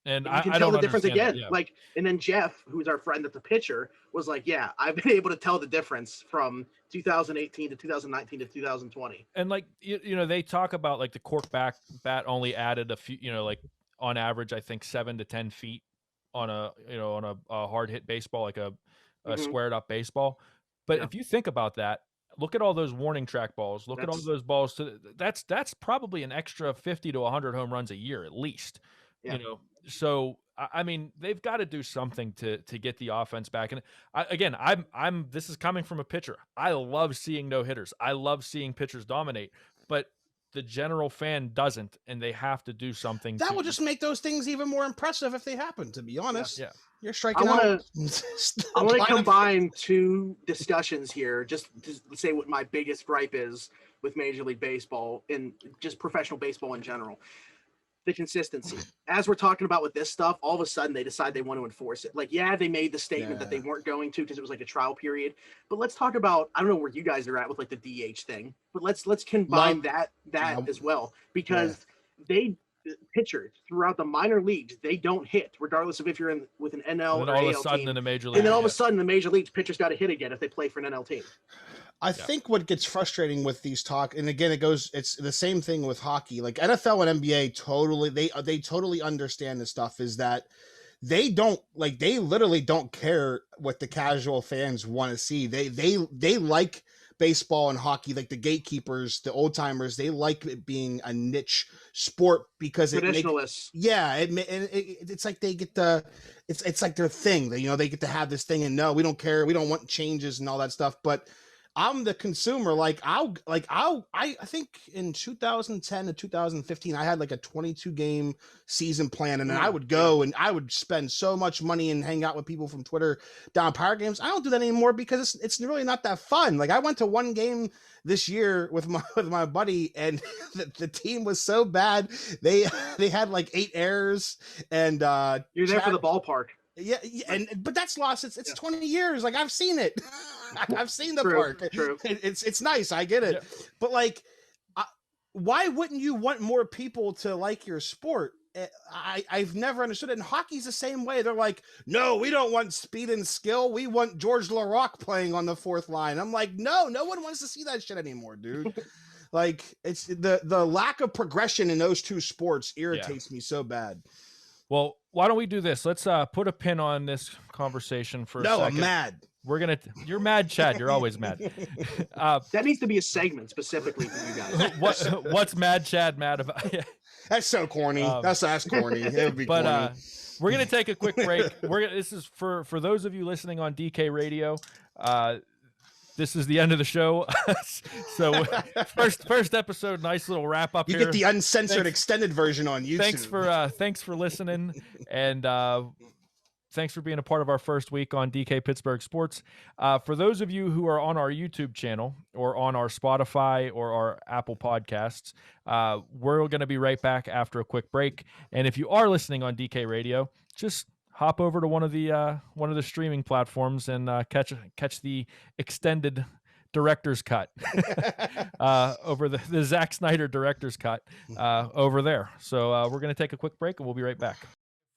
And And you can I tell don't the difference understand again. that, yeah. Like, and then Jeff, who's our friend at the pitcher, was like, "Yeah, I've been able to tell the difference from 2018 to 2019 to 2020." And like you know, they talk about like the cork bat only added a few, you know, like on average, I think 7 to 10 feet on a hard hit baseball, like a Mhm. squared up baseball. But Yeah. if you think about that, look at all those warning track balls. Look at all That's- those balls. That's probably an extra 50 to 100 home runs a year at least. Yeah. You know, so I mean, they've got to do something to get the offense back. And I'm this is coming from a pitcher. I love seeing no hitters. I love seeing pitchers dominate, but the general fan doesn't, and they have to do something. That would just make those things even more impressive if they happen, to be honest. Yeah. You're striking I wanna- out. I want to line of- combine two discussions here, just to say what my biggest gripe is with Major League Baseball and just professional baseball in general. The consistency. As we're talking about with this stuff, all of a sudden they decide they want to enforce it. Like, yeah, they made the statement that they weren't going to because it was like a trial period. But let's talk about, I don't know where you guys are at with like the DH thing, but let's combine that as well, because pitchers throughout the minor leagues, they don't hit regardless of if you're in with an NL and or all of AL a sudden team. in the major league. And then all of a sudden the major leagues pitchers got to hit again if they play for an NL team. I think what gets frustrating with these and again, it's the same thing with hockey. Like NFL and NBA they totally understand this stuff, is that they literally don't care what the casual fans want to see. They like baseball and hockey, like the gatekeepers, the old timers, they like it being a niche sport because Traditionalists. it's like they get it's like their thing. They get to have this thing, and no, we don't care. We don't want changes and all that stuff. But I'm the consumer. I think in 2010 to 2015, I had like a 22 game season plan, and then I would go and I would spend so much money and hang out with people from Twitter down Power Games. I don't do that anymore because it's really not that fun. Like I went to one game this year with my buddy, and the team was so bad. They had like 8 errors, and You're there for the ballpark. Yeah, but that's lost. It's 20 years. Like I've seen it. I've seen the True, park. true. It's nice. I get it. Yeah. But like, why wouldn't you want more people to like your sport? I've never understood it. And hockey's the same way. They're like, no, we don't want speed and skill. We want George Larocque playing on the fourth line. I'm like, no one wants to see that shit anymore, dude. Like it's the lack of progression in those two sports irritates me so bad. Well, why don't we do this? Let's put a pin on this conversation for a second. I'm mad. You're mad, Chad. You're always mad. That needs to be a segment specifically for you guys. What's mad, Chad mad about? That's so corny. That's corny. It would be corny. We're gonna take a quick break. This is for those of you listening on DK Radio. This is the end of the show. So first episode, nice little wrap up. You get the uncensored extended version on YouTube. Thanks for listening, and thanks for being a part of our first week on DK Pittsburgh Sports. For those of you who are on our YouTube channel or on our Spotify or our Apple Podcasts, we're going to be right back after a quick break. And if you are listening on DK Radio, just hop over to one of the streaming platforms and catch the extended director's cut over the Zack Snyder director's cut over there. So we're going to take a quick break and we'll be right back.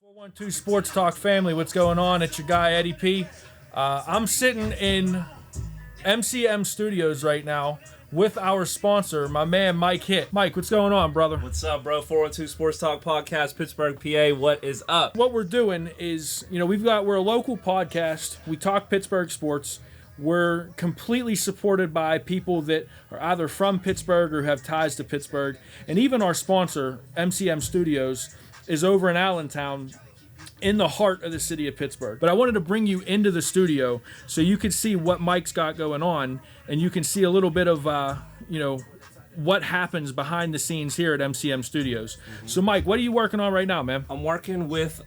412 Sports Talk family, what's going on? It's your guy Eddie P. I'm sitting in MCM Studios right now with our sponsor, my man Mike Hitt. Mike, what's going on, brother? What's up, bro? 412 Sports Talk Podcast, Pittsburgh, PA. What is up? What we're doing is, we're a local podcast. We talk Pittsburgh sports. We're completely supported by people that are either from Pittsburgh or have ties to Pittsburgh. And even our sponsor, MCM Studios, is over in Allentown, in the heart of the city of Pittsburgh. But I wanted to bring you into the studio so you could see what Mike's got going on, and you can see a little bit of, what happens behind the scenes here at MCM Studios. Mm-hmm. So, Mike, what are you working on right now, man? I'm working with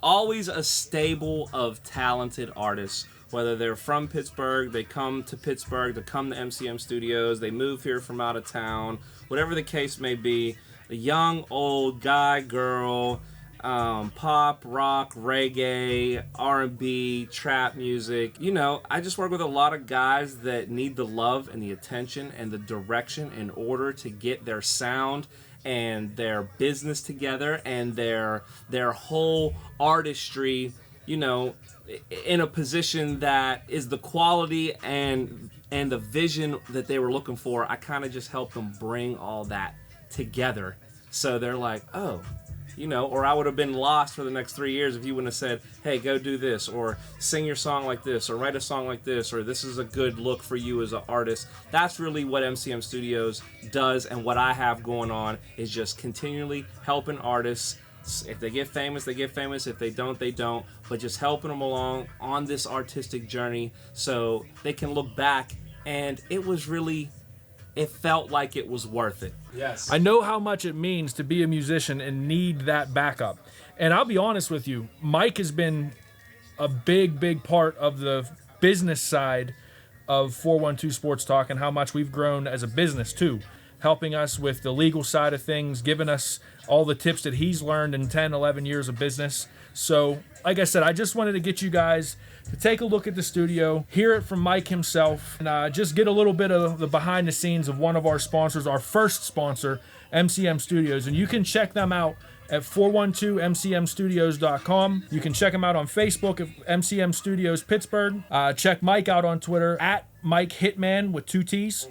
always a stable of talented artists. Whether they're from Pittsburgh, they come to Pittsburgh, they come to MCM Studios, they move here from out of town, whatever the case may be. A young, old, guy, girl, pop, rock, reggae, R&B, trap music. You know, I just work with a lot of guys that need the love and the attention and the direction in order to get their sound and their business together and their whole artistry, you know, in a position that is the quality and the vision that they were looking for. I kind of just help them bring all that together. So they're like, oh, you know, or I would have been lost for the next 3 years if you wouldn't have said, hey, go do this, or sing your song like this, or write a song like this, or this is a good look for you as an artist. That's really what MCM Studios does, and what I have going on is just continually helping artists. If they get famous, they get famous. If they don't, they don't. But just helping them along on this artistic journey so they can look back, and it felt like it was worth it. Yes. I know how much it means to be a musician and need that backup. And I'll be honest with you, Mike has been a big part of the business side of 412 Sports Talk and how much we've grown as a business too, helping us with the legal side of things, giving us all the tips that he's learned in 10, 11 years of business. So, like I said, I just wanted to get you guys to take a look at the studio, hear it from Mike himself, and just get a little bit of the behind the scenes of one of our sponsors, our first sponsor, MCM Studios. And you can check them out at 412mcmstudios.com. You can check them out on Facebook at MCM Studios Pittsburgh. Check Mike out on Twitter at Mike Hitman with 2 T's.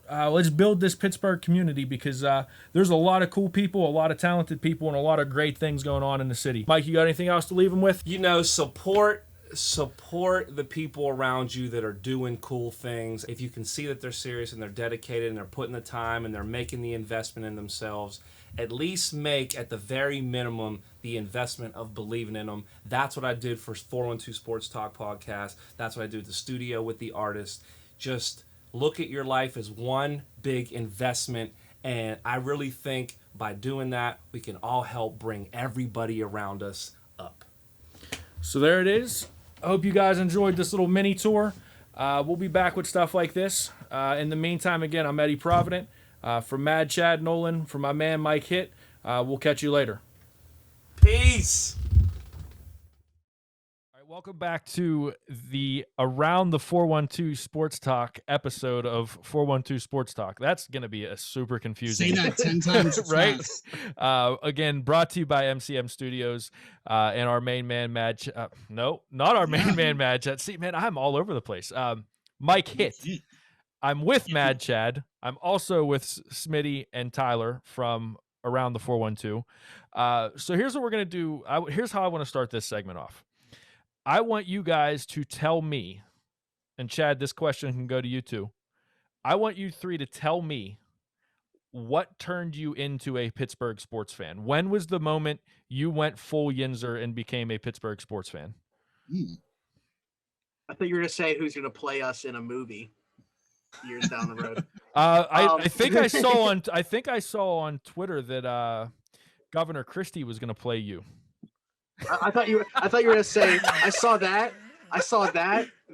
Let's build this Pittsburgh community because there's a lot of cool people, a lot of talented people, and a lot of great things going on in the city. Mike, you got anything else to leave them with? You know, support the people around you that are doing cool things. If you can see that they're serious and they're dedicated and they're putting the time and they're making the investment in themselves, at least make, at the very minimum, the investment of believing in them. That's what I did for 412 Sports Talk podcast. That's what I do at the studio with the artist. Just look at your life as one big investment, and I really think by doing that, we can all help bring everybody around us up. So there it is. I hope you guys enjoyed this little mini tour. We'll be back with stuff like this. In the meantime, again, I'm Eddie Provident. For Mad Chad Nolan, for my man Mike Hitt, we'll catch you later. Peace. All right, welcome back to the Around the 412 Sports Talk episode of 412 Sports Talk. That's going to be a super confusing. Say that 10 times right? fast. Again, brought to you by MCM Studios and our main man, Mad no, not our main man, Mad Chad. See, man, I'm all over the place. Mike Hitt. I'm with Mad Chad. I'm also with Smitty and Tyler from Around the 412. So here's what we're going to do. Here's how I want to start this segment off. I want you guys to tell me, and Chad, this question can go to you too. I want you three to tell me what turned you into a Pittsburgh sports fan. When was the moment you went full Yinzer and became a Pittsburgh sports fan? I thought you were going to say who's going to play us in a movie years down the road. I think I saw on Twitter that Governor Christie was going to play you. I thought you were going to say I saw that.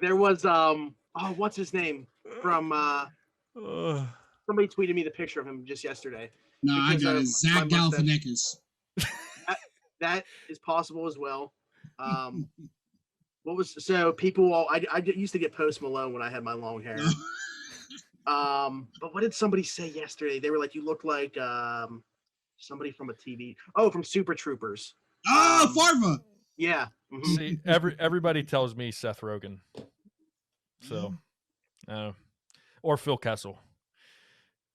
There was what's his name from somebody tweeted me the picture of him just yesterday. No, I got it. Zach Galifianakis. That is possible as well. People I used to get Post Malone when I had my long hair. But what did somebody say yesterday? They were like, you look like somebody from a TV. Oh, from Super Troopers. Oh, Farva. Yeah. Mm-hmm. See, everybody tells me Seth Rogen. So, or Phil Kessel.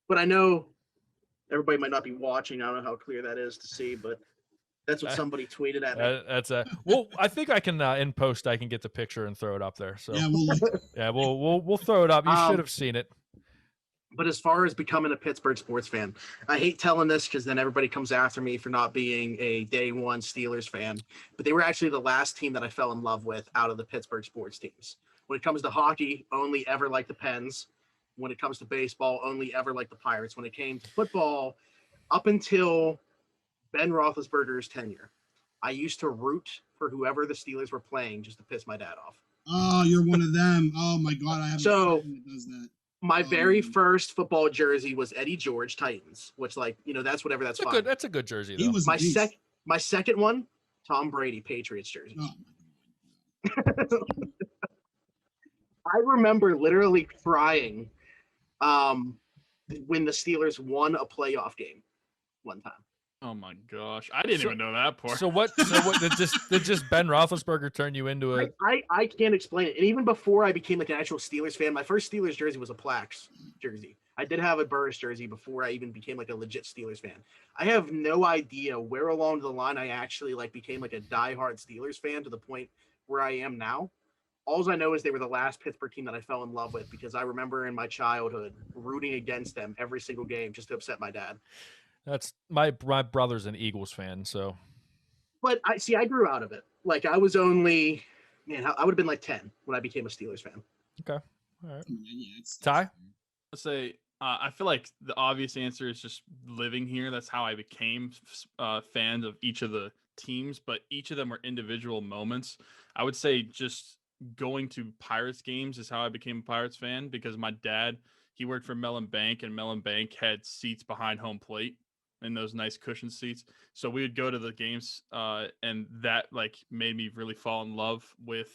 But I know everybody might not be watching. I don't know how clear that is to see, but that's what somebody tweeted at me. That's well. I think I can in post. I can get the picture and throw it up there. So yeah, we'll throw it up. You should have seen it. But as far as becoming a Pittsburgh sports fan, I hate telling this because then everybody comes after me for not being a day one Steelers fan. But they were actually the last team that I fell in love with out of the Pittsburgh sports teams. When it comes to hockey, only ever like the Pens. When it comes to baseball, only ever like the Pirates. When it came to football, up until Ben Roethlisberger's tenure, I used to root for whoever the Steelers were playing just to piss my dad off. Oh, you're one of them. Oh my God, I have a friend that does that. My very first football jersey was Eddie George Titans, which that's whatever. That's fine. That's a good jersey though. He was my second one Tom Brady Patriots jersey. Oh, I remember literally crying when the Steelers won a playoff game one time. Oh my gosh, I didn't even know that part. So what did just Ben Roethlisberger turn you into a? I can't explain it. And even before I became like an actual Steelers fan, my first Steelers jersey was a Plax jersey. I did have a Burris jersey before I even became like a legit Steelers fan. I have no idea where along the line I actually like became like a diehard Steelers fan to the point where I am now. All I know is they were the last Pittsburgh team that I fell in love with because I remember in my childhood rooting against them every single game just to upset my dad. That's my brother's an Eagles fan, so. But I grew out of it. Like I was only, I would have been like 10 when I became a Steelers fan. Okay, all right. yeah, Ty? Let's say I feel like the obvious answer is just living here. That's how I became fans of each of the teams, but each of them were individual moments. I would say just going to Pirates games is how I became a Pirates fan because my dad, he worked for Mellon Bank, and Mellon Bank had seats behind home plate in those nice cushion seats. So we would go to the games, and that like made me really fall in love with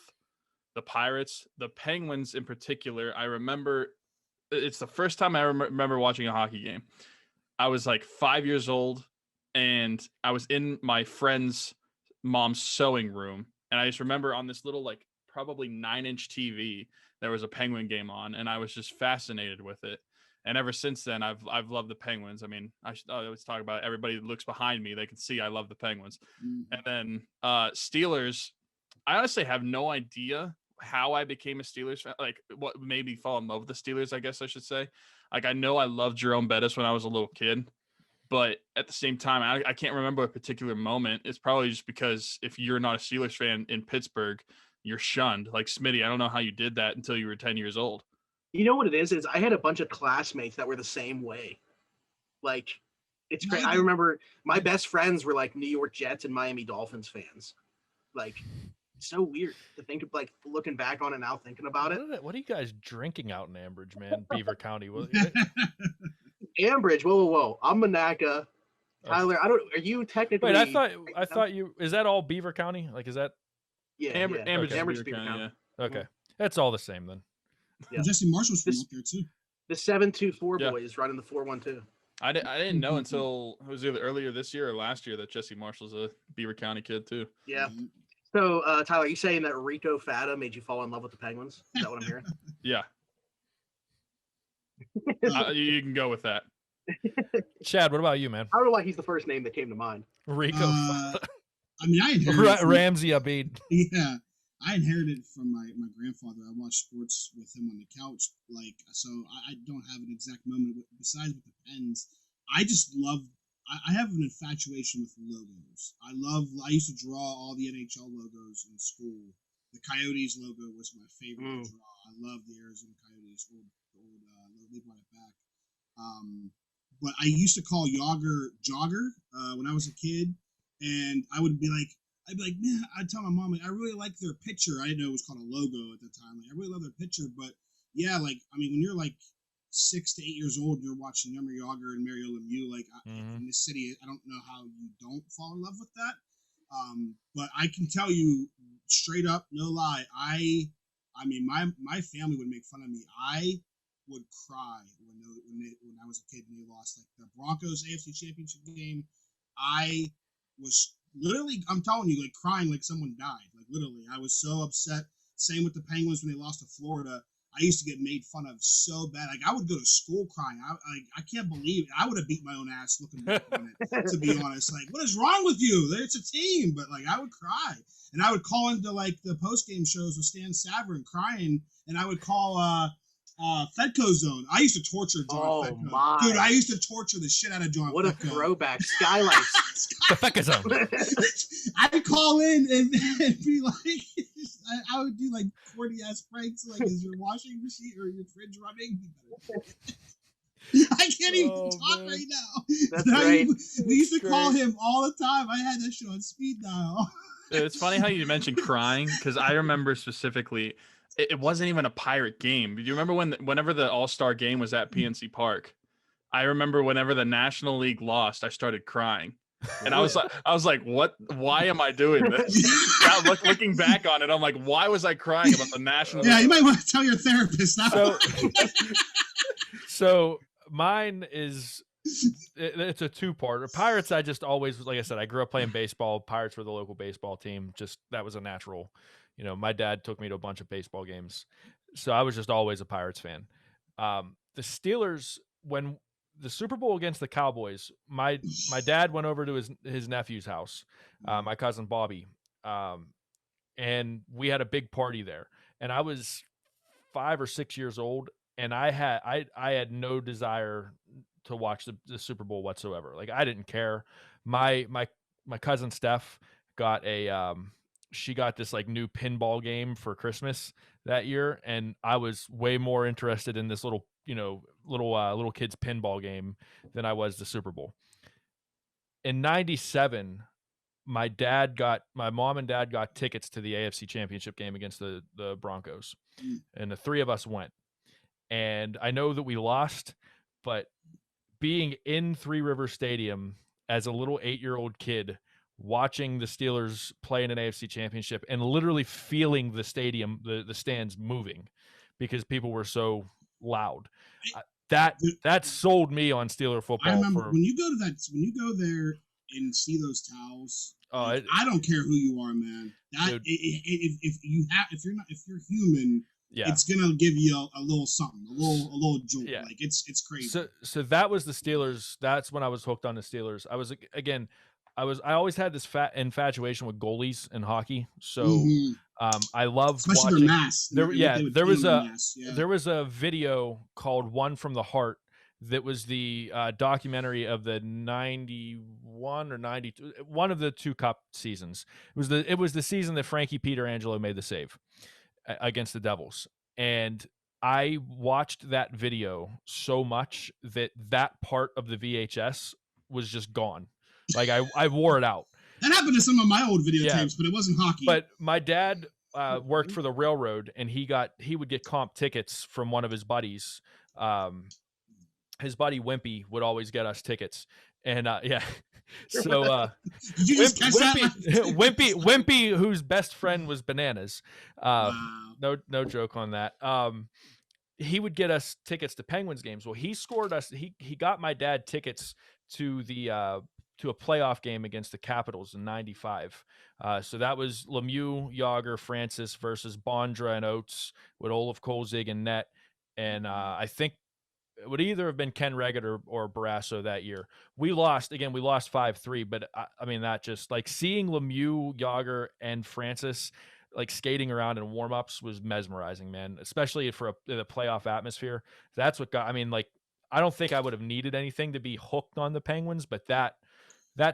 the Pirates. The Penguins in particular, I remember it's the first time I remember watching a hockey game. I was like 5 years old, and I was in my friend's mom's sewing room. And I just remember on this little, like probably 9-inch TV, there was a Penguin game on, and I was just fascinated with it. And ever since then, I've loved the Penguins. I mean, I always talk about it. Everybody that looks behind me, they can see I love the Penguins. And then Steelers, I honestly have no idea how I became a Steelers fan, like what made me fall in love with the Steelers, I guess I should say. Like, I know I loved Jerome Bettis when I was a little kid, but at the same time, I can't remember a particular moment. It's probably just because if you're not a Steelers fan in Pittsburgh, you're shunned. Like Smitty, I don't know how you did that until you were 10 years old. You know what it is I had a bunch of classmates that were the same way. Like, it's great. I remember my best friends were like New York Jets and Miami Dolphins fans. Like, it's so weird to think of, like, looking back on it now, thinking about it. What are you guys drinking out in Ambridge, man? Beaver County. Ambridge, whoa. I'm Monaca. Tyler, are you technically? Wait, I thought you, is that all Beaver County? Like, is that? Yeah, Ambridge okay. is Beaver County, yeah. Okay. That's all the same then. Yeah. Jesse Marshall's from up there too. The 724 boys running the 412. I didn't know until it was either earlier this year or last year that Jesse Marshall's a Beaver County kid too. Yeah. So, Tyler, are you saying that Rico Fata made you fall in love with the Penguins? Is that what I'm hearing? Yeah. You can go with that. Chad, what about you, man? I don't know why he's the first name that came to mind. Rico. I mean, I inherited Ramsey Abid. Yeah, I inherited from my grandfather. I watched sports with him on the couch, like, so I don't have an exact moment. But besides with the Pens, I just love. I have an infatuation with logos. I used to draw all the NHL logos in school. The Coyotes logo was my favorite to draw. I love the Arizona Coyotes. They brought it back. But I used to call Yager Jogger when I was a kid, and I'd be like, man, I'd tell my mom, like, I really like their picture. I didn't know it was called a logo at the time. Like, I really love their picture, but yeah, like, I mean, when you're like 6 to 8 years old, and you're watching Yummer Yager and Mario Lemieux, like, in this city, I don't know how you don't fall in love with that. But I can tell you straight up, no lie, I mean, my family would make fun of me. I would cry when I was a kid and they lost, like, the Broncos AFC Championship game. I was literally, I'm telling you, like, crying like someone died. Like, literally, I was so upset. Same with the Penguins when they lost to Florida. I used to get made fun of so bad. Like, I would go to school crying. I can't believe it. I would have beat my own ass looking back on it, to be honest. Like, what is wrong with you? It's a team. But, like, I would cry. And I would call into, like, the post-game shows with Stan Savern crying. And I would call Fedco Zone. I used to torture John Fedco. My. Dude, I used to torture the shit out of John What Fedco. A throwback. Skylights. The Fedco Zone. I'd call in and be like, I would do like 40-ass pranks, like, is your washing machine or your fridge running? I can't even talk right now. That's great. We used to call him all the time. I had that shit on speed dial. It's funny how you mentioned crying, because I remember specifically, it wasn't even a Pirate game. Do you remember whenever the All-Star game was at PNC Park? I remember whenever the National League lost, I started crying. And I was like, what? Why am I doing this? Now, looking back on it, I'm like, why was I crying about the national? Yeah, you might want to tell your therapist that. So mine is it's a two-parter. Pirates, I just always, like I said, I grew up playing baseball. Pirates were the local baseball team. Just that was a natural. My dad took me to a bunch of baseball games, so I was just always a Pirates fan. The Steelers, when the Super Bowl against the Cowboys, my dad went over to his nephew's house, my cousin Bobby, and we had a big party there. And I was 5 or 6 years old, and I had no desire to watch the Super Bowl whatsoever. Like, I didn't care. My cousin Steph got she got this like new pinball game for Christmas that year, and I was way more interested in this little kids pinball game than I was the Super Bowl. In '97, my mom and dad got tickets to the AFC Championship game against the Broncos, and the three of us went. And I know that we lost, but being in Three River Stadium as a little 8-year-old kid, watching the Steelers play in an AFC Championship and literally feeling the stadium, the stands moving because people were so loud. That sold me on Steeler football. I remember when you go there and see those towels. Oh, I don't care who you are, man. If you're human, yeah, it's gonna give you a little something, a little jolt. Yeah. Like it's crazy. So that was the Steelers. That's when I was hooked on the Steelers. I always had this infatuation with goalies in hockey. So I loved especially watching their mass. There was a video called One from the Heart that was the documentary of the 91 or 92, one of the two cup seasons. It was the season that Frankie Pietrangelo made the save against the Devils. And I watched that video so much that part of the VHS was just gone. Like I wore it out. That happened to some of my old videotapes, but it wasn't hockey. But my dad worked for the railroad, and he would get comp tickets from one of his buddies. His buddy Wimpy would always get us tickets, and so did you just catch that? Wimpy, whose best friend was Bananas. Wow. No joke on that. He would get us tickets to Penguins games. Well, he scored us. He got my dad tickets to to a playoff game against the Capitals in '95. So that was Lemieux, Yager, Francis versus Bondra and Oates with Olaf Kolzig and net. And I think it would either have been Ken Reggett or Barrasso that year. We lost 5-3, but I mean, that just like seeing Lemieux, Yager, and Francis like skating around in warm-ups was mesmerizing, man, especially for the playoff atmosphere. That's what got, I mean, like, I don't think I would have needed anything to be hooked on the Penguins, but that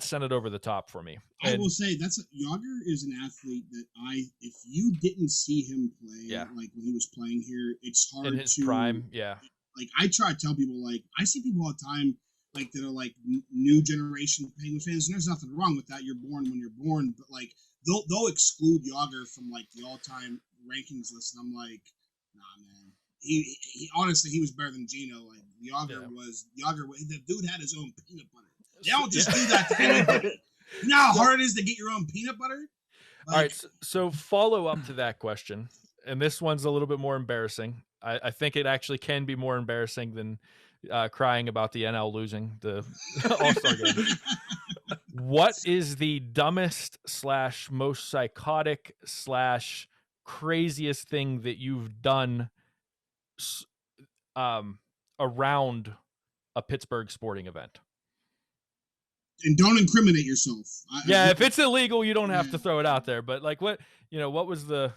sent it over the top for me. I will say Yager is an athlete that if you didn't see him play, like when he was playing here, it's hard in his to prime. Yeah. Like I try to tell people, like I see people all the time, like that are like new generation Penguins fans, and there's nothing wrong with that. You're born when you're born, but like they'll exclude Yager from like the all-time rankings list, and I'm like, nah, man. He honestly, he was better than Gino. Like Yager, the dude had his own peanut butter. They don't just do that to anybody. You know how hard it is to get your own peanut butter? All right, so follow up to that question, and this one's a little bit more embarrassing. I think it actually can be more embarrassing than crying about the NL losing the All-Star game. What is the dumbest / most psychotic / craziest thing that you've done around a Pittsburgh sporting event? And don't incriminate yourself. If it's illegal, you don't have to throw it out there. But like, what was the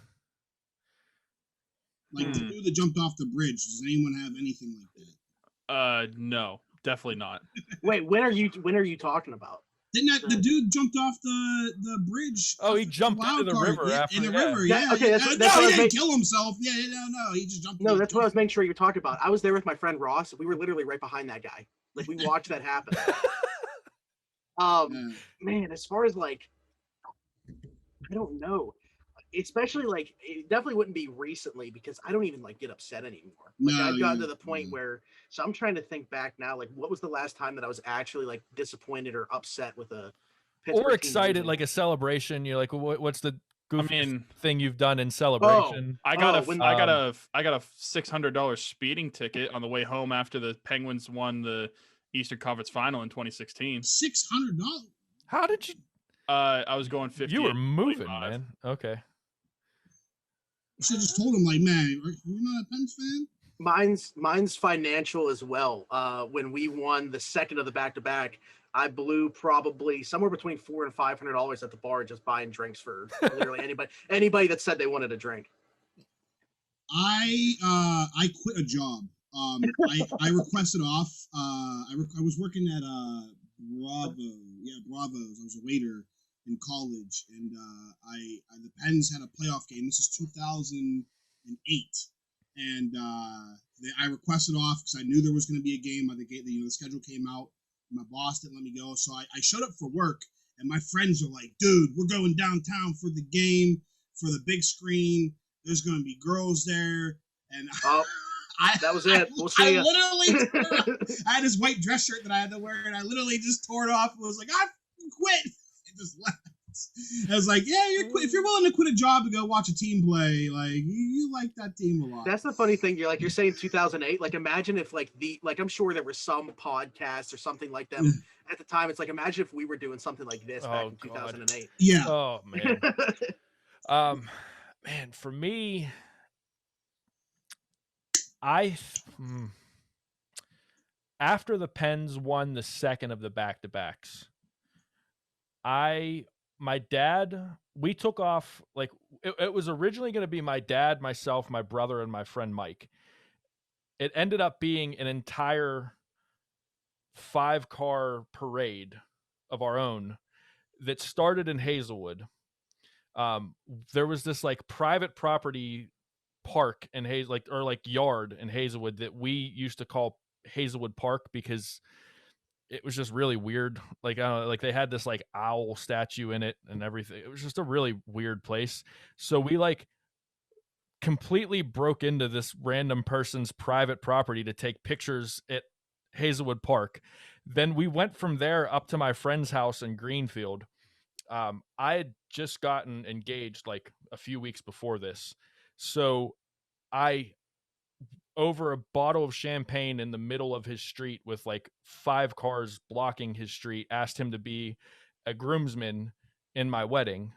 the dude that jumped off the bridge? Does anyone have anything like that? No, definitely not. Wait, when are you talking about? Didn't the dude jumped off the bridge? Oh, he jumped into the river after. In the river, yeah. Okay, he didn't kill himself. Yeah, no, he just jumped. No, that's what I was making sure you were talking about. I was there with my friend Ross. We were literally right behind that guy. Like we watched that happen. Man, as far as like, I don't know. especially like it definitely wouldn't be recently because I don't even like get upset anymore. Like No, I've gotten yeah, to the point yeah. where, so I'm trying to think back now, like what was the last time that I was actually like disappointed or upset with a Or Pittsburgh team excited, losing? like a celebration. You're like, what's the I goofiest mean, thing you've done in Oh, celebration? I got Oh, a when- I got Um, a I got a $600 speeding ticket on the way home after the Penguins won the Eastern Conference Final in 2016. $600. How did you? I was going 50. You were moving, man. Okay. You should have just told him, like, man, are you not a Pens fan? mine's financial as well. When we won the second of the back-to-back, I blew probably somewhere between $400 and $500 at the bar just buying drinks for literally anybody that said they wanted a drink. I quit a job. I requested off. I was working at Bravo's. I was a waiter in college, and the Pens had a playoff game. This is 2008, and I requested off because I knew there was going to be a game. The schedule came out. My boss didn't let me go, so I showed up for work, and my friends are like, "Dude, we're going downtown for the game, for the big screen. There's going to be girls there." And Oh, that was it. We'll see ya. I had this white dress shirt that I had to wear, and I literally just tore it off and was like, "I quit." And just left. I was like, "Yeah, if you're willing to quit a job to go watch a team play, like you like that team a lot." That's the funny thing. You're saying 2008. Like, imagine if I'm sure there was some podcast or something like them at the time. It's like, imagine if we were doing something like this back in 2008. Yeah. Oh man. Man, for me, after the Pens won the second of the back-to-backs, my dad, we took off, like it was originally going to be my dad, myself, my brother, and my friend Mike. It ended up being an entire 5-car parade of our own that started in Hazelwood. There was this like private property park in yard in Hazelwood that we used to call Hazelwood Park because it was just really weird. Like, I don't know, like they had this like owl statue in it and everything. It was just a really weird place. So we like completely broke into this random person's private property to take pictures at Hazelwood Park. Then we went from there up to my friend's house in Greenfield. I had just gotten engaged like a few weeks before this. So I, over a bottle of champagne in the middle of his street with like 5 cars blocking his street, asked him to be a groomsman in my wedding.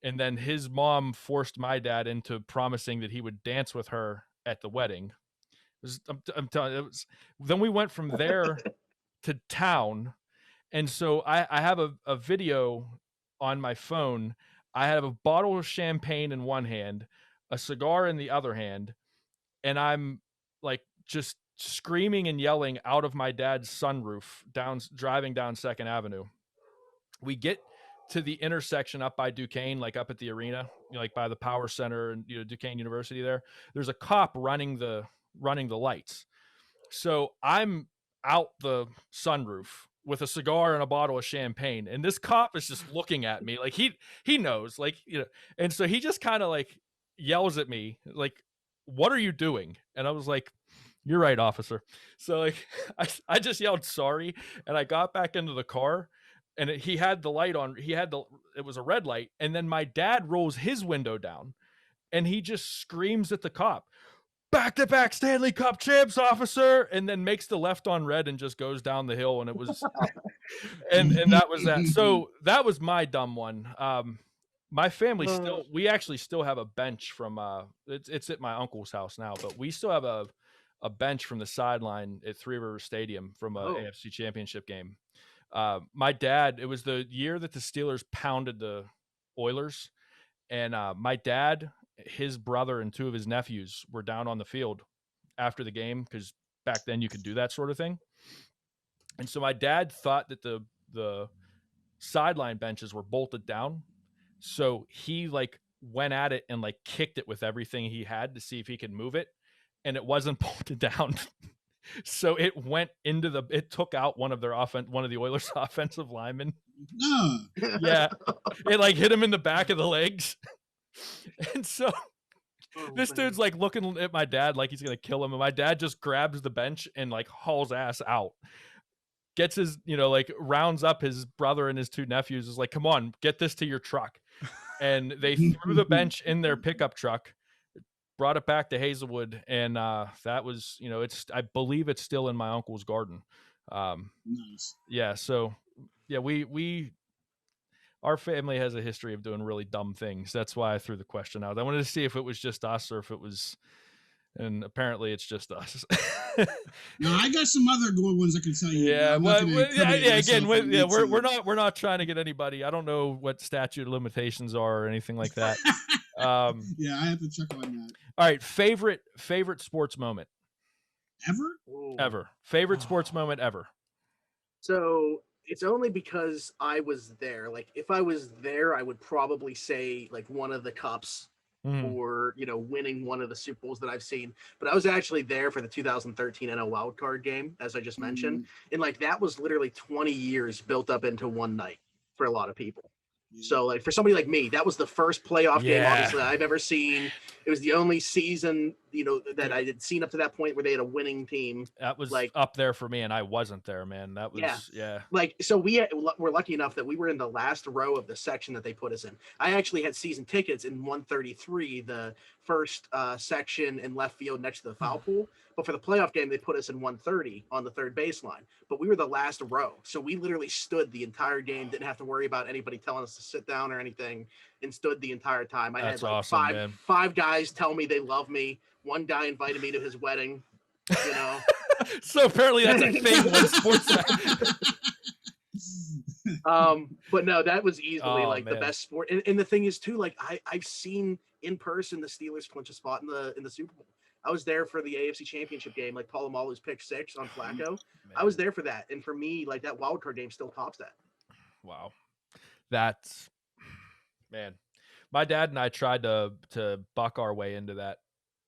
And then his mom forced my dad into promising that he would dance with her at the wedding. I'm telling you, then we went from there to town. And so I have a video on my phone. I have a bottle of champagne in one hand, a cigar in the other hand, and I'm like just screaming and yelling out of my dad's sunroof driving down 2nd Avenue. We get to the intersection up by Duquesne, like up at the arena, like by the Power Center and Duquesne University there. There's a cop running the lights. So I'm out the sunroof with a cigar and a bottle of champagne, and this cop is just looking at me like he knows, like, and so he just kind of like yells at me like, "What are you doing?" And I was like, "You're right, officer." So like I just yelled sorry, and I got back into the car, and he had the light on. It was a red light, and then my dad rolls his window down, and he just screams at the cop, "Back-to-back Stanley Cup champs, officer," and then makes the left on red and just goes down the hill. And it was, and that was that. So that was my dumb one. My family we actually still have a bench from, it's at my uncle's house now, but we still have a bench from the sideline at Three Rivers Stadium from a AFC Championship game. My dad, it was the year that the Steelers pounded the Oilers, and my dad, his brother, and 2 of his nephews were down on the field after the game because back then you could do that sort of thing. And so my dad thought that the sideline benches were bolted down. So he like went at it and like kicked it with everything he had to see if he could move it. And it wasn't bolted down. So it went into it took out one of the Oilers offensive linemen. No. Yeah. It like hit him in the back of the legs. And so this dude's like looking at my dad like he's gonna kill him, and my dad just grabs the bench and like hauls ass out. Gets his, like rounds up his brother and his two nephews, is like, come on, get this to your truck. And they threw the bench in their pickup truck, brought it back to Hazelwood, and that was, I believe it's still in my uncle's garden. Nice. Yeah, so yeah, our family has a history of doing really dumb things. That's why I threw the question out. I wanted to see if it was just us or if it was, and apparently it's just us. No, I got some other good ones I can tell you. Yeah, again, we're not. we're not trying to get anybody. I don't know what statute of limitations are or anything like that. Yeah, I have to check on that. All right, favorite sports moment Ever? favorite sports moment ever. So it's only because I was there. Like, if I was there, I would probably say like one of the cups or winning one of the Super Bowls that I've seen. But I was actually there for the 2013 NL wildcard game, as I just mentioned, and like that was literally 20 years built up into one night for a lot of people. So like for somebody like me, that was the first playoff game obviously I've ever seen. It was the only season, that I had seen up to that point where they had a winning team. That was like up there for me, and I wasn't there, man. That was Like, so we're lucky enough that we were in the last row of the section that they put us in. I actually had season tickets in 133, the first section in left field next to the foul pool. But for the playoff game, they put us in 130 on the third baseline. But we were the last row. So we literally stood the entire game, didn't have to worry about anybody telling us to sit down or anything, and stood the entire time. I That's had like awesome, five guys tell me they love me. One guy invited me to his wedding, So apparently that's a thing with sports. But no, that was easily the best sport. And the thing is too, like I've seen in person the Steelers clinch a spot in the Super Bowl. I was there for the AFC Championship game, like Polamalu's pick 6 on Flacco. I was there for that, and for me, like that wild card game still tops that. Wow, that's my dad and I tried to buck our way into that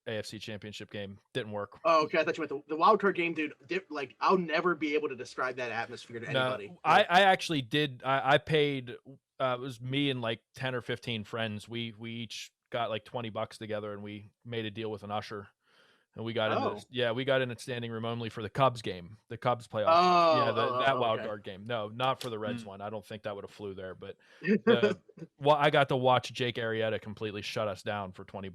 AFC Championship game. Didn't work. Oh, okay. I thought you meant the wild card game, dude. Like, I'll never be able to describe that atmosphere to anybody. I actually did. I paid. It was me and like 10 or 15 friends. We each got like $20 together, and we made a deal with an usher. And we got we got in a standing room only for the Cubs game, the Cubs playoff. That wild card game. No, not for the Reds one. I don't think that would have flew there. But I got to watch Jake Arrieta completely shut us down for $20.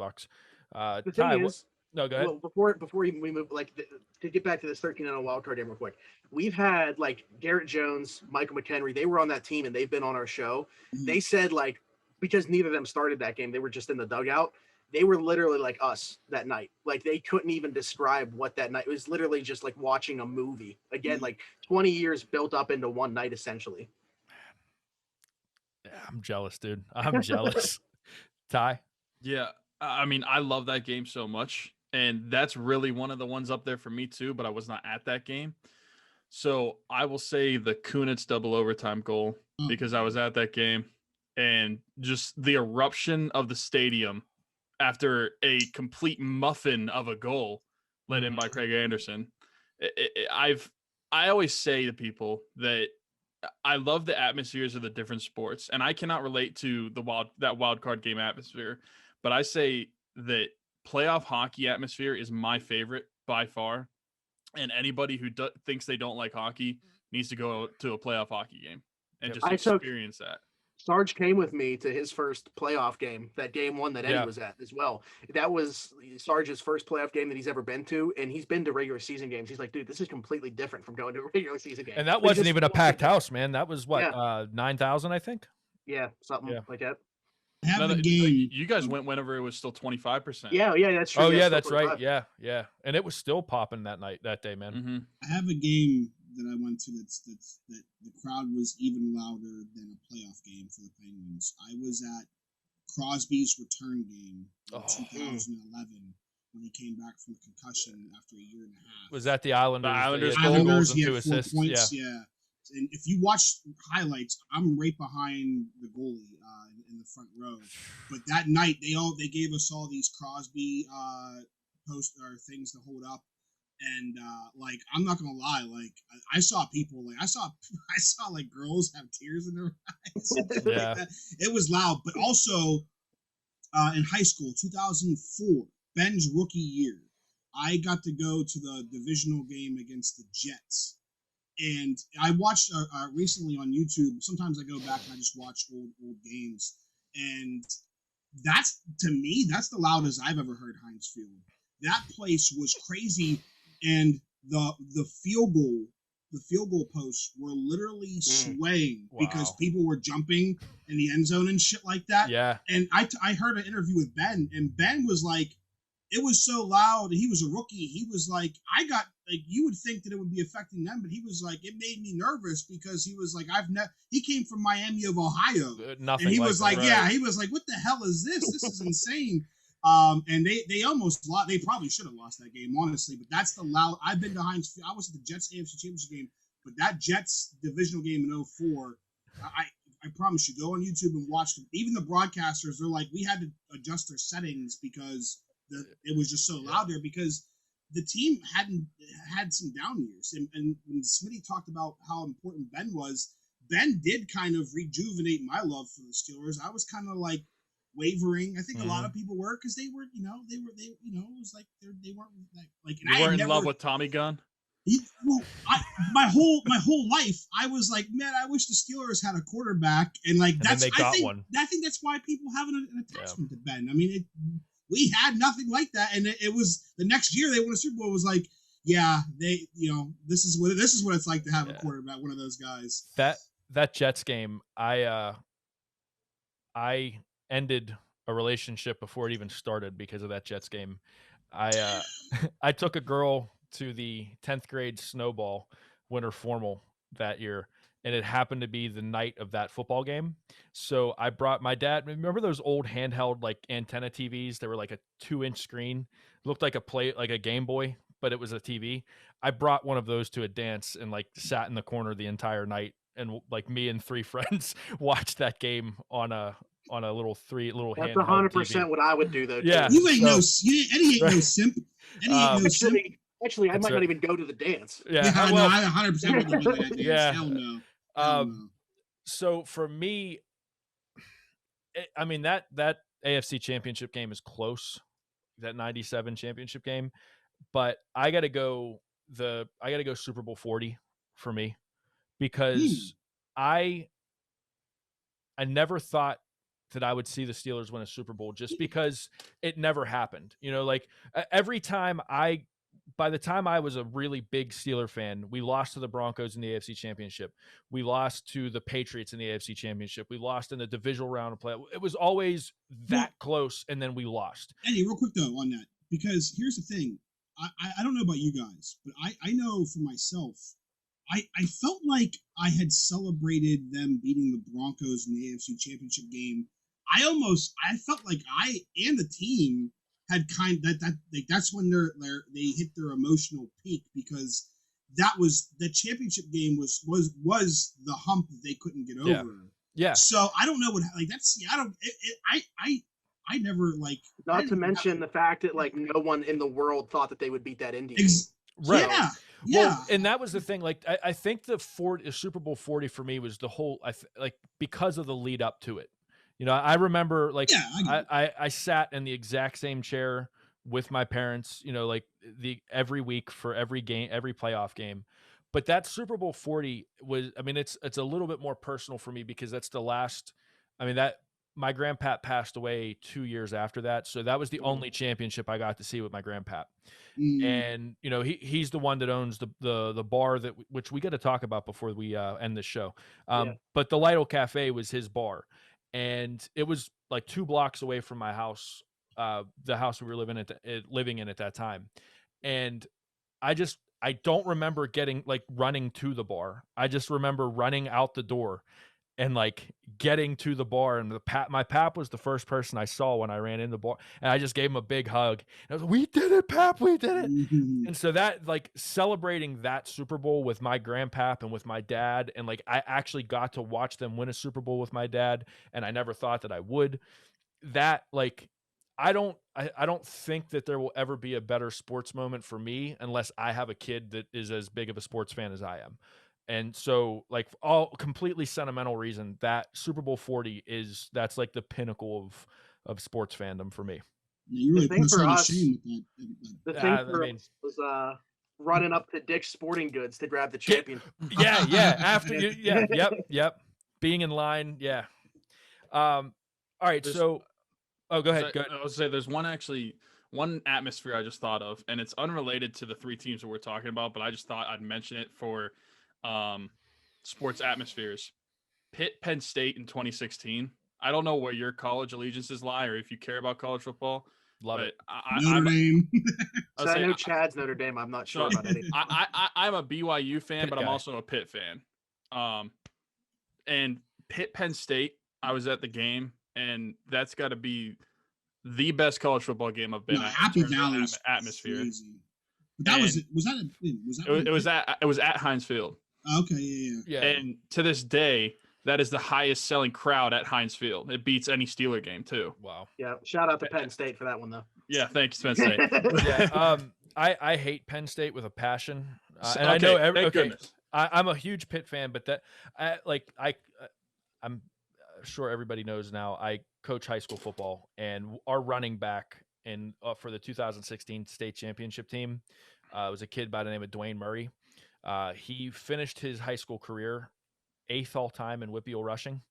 The thing is, no, go ahead. Well, before we move, to get back to this 13 on a wild card game real quick, we've had like Garrett Jones, Michael McHenry. They were on that team and they've been on our show. They said like because neither of them started that game, they were just in the dugout. They were literally like us that night. Like they couldn't even describe what that night. It was literally just like watching a movie. Again, like 20 years built up into one night, essentially. Yeah, I'm jealous, dude. I'm jealous. Ty? Yeah, I mean, I love that game so much. And that's really one of the ones up there for me too, but I was not at that game. So I will say the Kunitz double overtime goal because I was at that game. And just the eruption of the stadium after a complete muffin of a goal led in by Craig Anderson. I always say to people that I love the atmospheres of the different sports, and I cannot relate to that wild card game atmosphere, but I say that playoff hockey atmosphere is my favorite by far, and anybody who thinks they don't like hockey needs to go to a playoff hockey game and just experience that. Sarge came with me to his first playoff game, that game one that Eddie was at as well. That was Sarge's first playoff game that he's ever been to, and he's been to regular season games. He's like, dude, this is completely different from going to a regular season game. And that wasn't even a packed house, man. That was what, 9,000, I think? Yeah, something like that. You guys went whenever it was still 25%. Yeah, that's true. Oh, yeah, that's 25. Right. Yeah. And it was still popping that day, man. Mm-hmm. I have a game that I went to that the crowd was even louder than a playoff game for the Penguins. I was at Crosby's return game in 2011 when he came back from concussion after a year and a half. Was that the Islanders? The Islanders, he had 4 points. Yeah. And if you watch highlights, I'm right behind the goalie in the front row. But that night, they gave us all these Crosby post or things to hold up. And I'm not gonna lie, I saw people, I saw girls have tears in their eyes. Yeah. It was loud, but also in high school, 2004, Ben's rookie year. I got to go to the divisional game against the Jets. And I watched recently on YouTube. Sometimes I go back and I just watch old games. And that's, to me, that's the loudest I've ever heard Heinz Field. That place was crazy. And the field goal posts were literally swaying because people were jumping in the end zone and shit like that. Yeah. And I heard an interview with Ben, and Ben was like, it was so loud. He was a rookie. He was like, you would think that it would be affecting them, but he was like, it made me nervous because he was like, he came from Miami of Ohio. Nothing. And he was like, right. he was like, what the hell is this? This is insane. And they almost lost. They probably should have lost that game, honestly. But that's the loud. I've been to Heinz Field. I was at the Jets AFC Championship game, but that Jets divisional game in 04, I promise you, go on YouTube and watch them. Even the broadcasters, they're like, we had to adjust their settings because it was just so loud there because the team had some down years. And when Smitty talked about how important Ben was, Ben did kind of rejuvenate my love for the Steelers. I was kind of like wavering. I think a lot of people were because they were, it was like they weren't like. And you weren't in love with Tommy Gunn. My whole life, I was like, man, I wish the Steelers had a quarterback, and like that's. I think that's why people have an attachment to Ben. I mean, we had nothing like that, and it was the next year they won a Super Bowl. It was like, yeah, this is what it's like to have a quarterback, one of those guys. That Jets game, I ended a relationship before it even started because of that Jets game. I took a girl to the 10th grade snowball winter formal that year, and it happened to be the night of that football game. So I brought my dad. Remember those old handheld like antenna TVs? They were like a 2-inch screen, looked like a Game Boy, but it was a TV. I brought one of those to a dance and like sat in the corner the entire night, and like me and 3 friends watched that game on a little That's 100% what I would do though. Yeah, you ain't no Eddie ain't no simp. Eddie ain't no simp. Actually, I might not even go to the dance. Yeah, I 100% would do that dance. Yeah. Hell no. Hell no. So for me, I mean that AFC Championship game is close, that 97 championship game, but I got to go Super Bowl 40 for me because I never thought that I would see the Steelers win a Super Bowl just because it never happened. Like by the time I was a really big Steeler fan, we lost to the Broncos in the AFC Championship. We lost to the Patriots in the AFC Championship. We lost in the divisional round of play. It was always that close, and then we lost. Eddie, real quick, though, on that, because here's the thing. I don't know about you guys, but I know for myself, I felt like I had celebrated them beating the Broncos in the AFC Championship game. I felt like I and the team had that's when they hit their emotional peak because that was the championship game was the hump that they couldn't get over. Yeah. So I don't know what like that's I never like. Not to mention the fact that like no one in the world thought that they would beat that Indians. Right. Yeah. Well, and that was the thing. Like, I think the Super Bowl 40 for me was the whole, because of the lead up to it. I remember like I sat in the exact same chair with my parents, like every week for every game, every playoff game. But that Super Bowl 40 was, I mean, it's a little bit more personal for me because that's the last, my grandpa passed away 2 years after that. So that was the only championship I got to see with my grandpa. And, he's the one that owns the bar which we got to talk about before we end this show. But the Lido Cafe was his bar. And it was like 2 blocks away from my house, the house we were living in at that time. And I don't remember running to the bar. I just remember running out the door and like getting to the bar, and my pap was the first person I saw when I ran in the bar, and I just gave him a big hug. And I was like, "We did it, Pap! We did it!" And so that like celebrating that Super Bowl with my grandpap and with my dad, and like I actually got to watch them win a Super Bowl with my dad, and I never thought that I would. That like I don't think that there will ever be a better sports moment for me unless I have a kid that is as big of a sports fan as I am. And so like all completely sentimental reason that Super Bowl 40 that's like the pinnacle of sports fandom for me. You really The thing put us for on to us- shame with that. The thing I for mean- us was running up to Dick's Sporting Goods to grab the champion. Yeah. After you, yep. Being in line, yeah. All right, There's- so go ahead. I would say there's one atmosphere I just thought of, and it's unrelated to the three teams that we're talking about, but I just thought I'd mention it for sports atmospheres. Pitt, Penn State in 2016. I don't know where your college allegiances lie or if you care about college football. Love but it. Notre Dame. I So I say, know Chad's Notre Dame. I'm not sure So, about any. I'm a BYU fan, Pitt but I'm guy. also a Pitt fan. And Pitt, Penn State, I was at the game, and that's got to be the best college football game I've been No, at. in Happy terms of Valley is atmosphere. crazy. But that was And was that It was at Heinz Field, okay, yeah. Yeah. and to this day, that is the highest selling crowd at Heinz Field. It beats any Steeler game too. Wow. Yeah, shout out to Penn State for that one though. Yeah, thank you, Penn State. Yeah. I hate Penn State with a passion, So- and I know okay, thank goodness. I'm a huge Pitt fan, but I'm sure everybody knows now. I coach high school football, and our running back for the 2016 state championship team was a kid by the name of Dwayne Murray. He finished his high school career 8th all time in WPIAL rushing,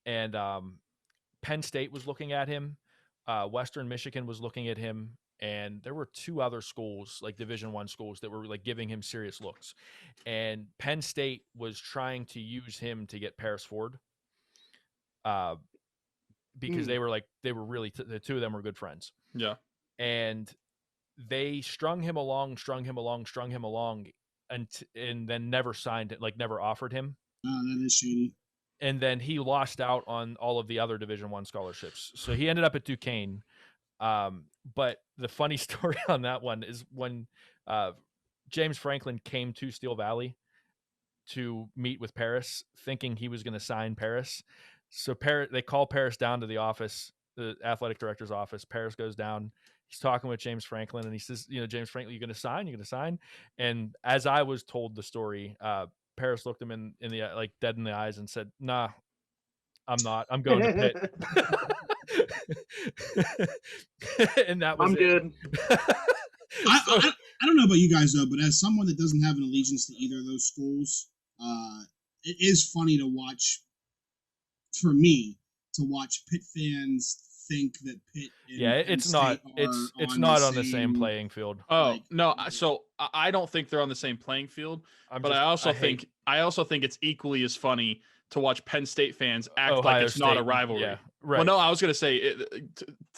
and Penn State was looking at him. Western Michigan was looking at him. And there were 2 other schools, like Division I schools, that were like giving him serious looks. And Penn State was trying to use him to get Paris Ford, because they were really the 2 of them were good friends. Yeah. And they strung him along, and then never signed it, like never offered him. Oh, that is shady. And then he lost out on all of the other Division I scholarships, so he ended up at Duquesne. But the funny story on that one is when James Franklin came to Steel Valley to meet with Paris, thinking he was going to sign Paris. So they call Paris down to the office, the athletic director's office. Paris goes down. He's talking with James Franklin, and he says, James Franklin, you going to sign? You're going to sign? And as I was told the story, Paris looked him in the like dead in the eyes and said, "Nah, I'm not. I'm going to Pitt." And that was I'm good. I don't know about you guys though, but as someone that doesn't have an allegiance to either of those schools, it is funny to watch. For me, to watch Pitt fans think that Pitt. And it's not. It's not on the same playing field. Oh no! So I don't think they're on the same playing field. I also think it's equally as funny to watch Penn State fans act Ohio like it's not a State, rivalry. yeah, right. Well, no, I was gonna say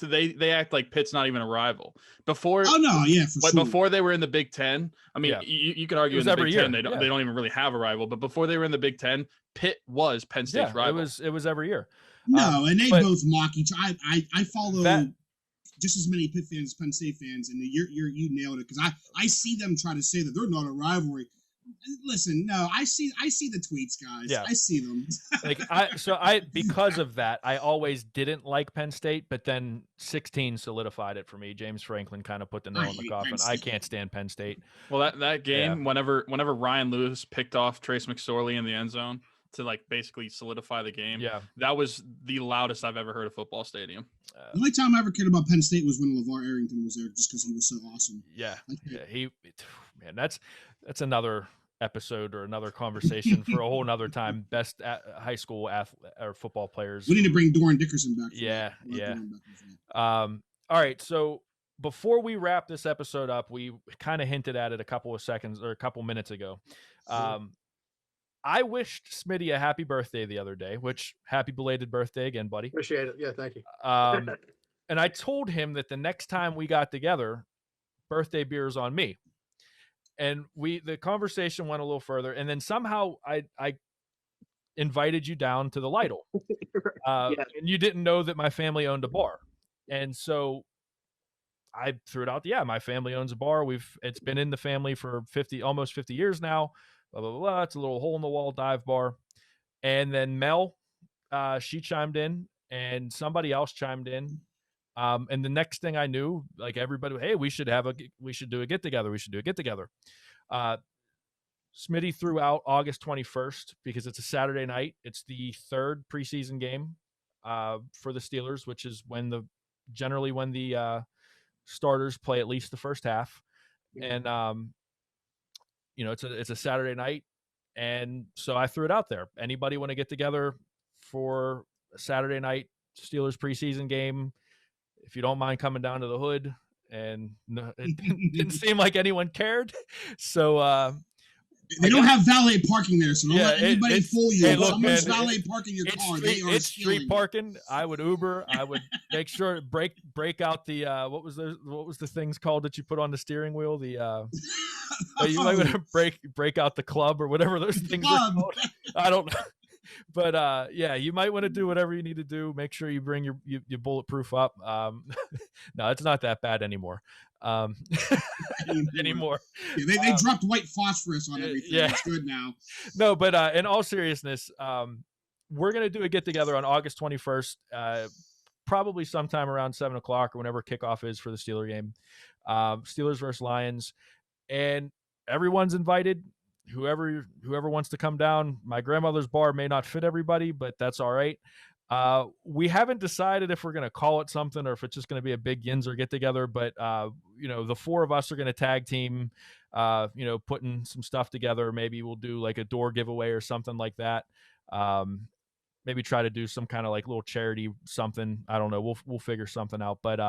they act like Pitt's not even a rival. Before, Oh no, yeah, for but sure. before they were in the Big Ten, I mean, Yeah. you could argue It was in the every Big Ten year, they yeah. don't even really have a rival. But before they were in the Big Ten, Pitt was Penn State's rival. It was every year. No, and they but- both mock each. I follow That- just as many Pitt fans as Penn State fans, and you nailed it because I see them try to say that they're not a rivalry. Listen, no, I see the tweets, guys. Yeah. I see them. Because of that, I always didn't like Penn State, but then 16 solidified it for me. James Franklin kind of put the nail I in the hate coffin. Penn I State. can't stand Penn State. Well, that game, whenever Ryan Lewis picked off Trace McSorley in the end zone to like basically solidify the game, Yeah. that was the loudest I've ever heard a football stadium. The only time I ever cared about Penn State was when LeVar Arrington was there, just because he was so awesome. Yeah. Like, Man, that's another episode or another conversation for a whole nother time. Best high school or football players. We need to bring Doran Dickerson back. For Yeah, that. We'll have yeah. Doran back for that. All right, so before we wrap this episode up, we kind of hinted at it a couple minutes ago. I wished Smitty a happy birthday the other day, which happy belated birthday again, buddy. Appreciate it. Yeah, thank you. And I told him that the next time we got together, birthday beer is on me. And the conversation went a little further, and then somehow I invited you down to the Lidl. Yeah. And you didn't know that my family owned a bar. And so I threw it out. Yeah, my family owns a bar. It's been in the family for almost 50 years now. Blah, blah, blah. It's a little hole in the wall dive bar. And then Mel, she chimed in, and somebody else chimed in. And the next thing I knew, like everybody, hey, we should do a get together. We should do a get together. Smitty threw out August 21st because it's a Saturday night. It's the third preseason game for the Steelers, which is generally when the starters play at least the first half. And it's a Saturday night, and so I threw it out there. Anybody want to get together for a Saturday night Steelers preseason game? If you don't mind coming down to the hood. And no, it didn't seem like anyone cared. So they don't have valet parking there, so don't let anybody fool you. Hey, if look, someone's man, valet parking your car, it's street parking. I would Uber. I would make sure break out the what was the things called that you put on the steering wheel? The you might want to break out the club or whatever those things are called. I don't know. But yeah, you might want to do whatever you need to do. Make sure you bring your bulletproof up. No, it's not that bad anymore. Anymore. Yeah, they dropped white phosphorus on everything. Yeah. It's good now. No, but in all seriousness, we're gonna do a get together on August 21st, probably sometime around 7:00 or whenever kickoff is for the Steeler game. Steelers versus Lions, and everyone's invited. Whoever wants to come down. My grandmother's bar may not fit everybody, but that's all right. We haven't decided if we're going to call it something or if it's just going to be a big Yinzer get together, but the four of us are going to tag team, putting some stuff together. Maybe we'll do like a door giveaway or something like that. Maybe try to do some kind of like little charity something. I don't know. We'll figure something out, but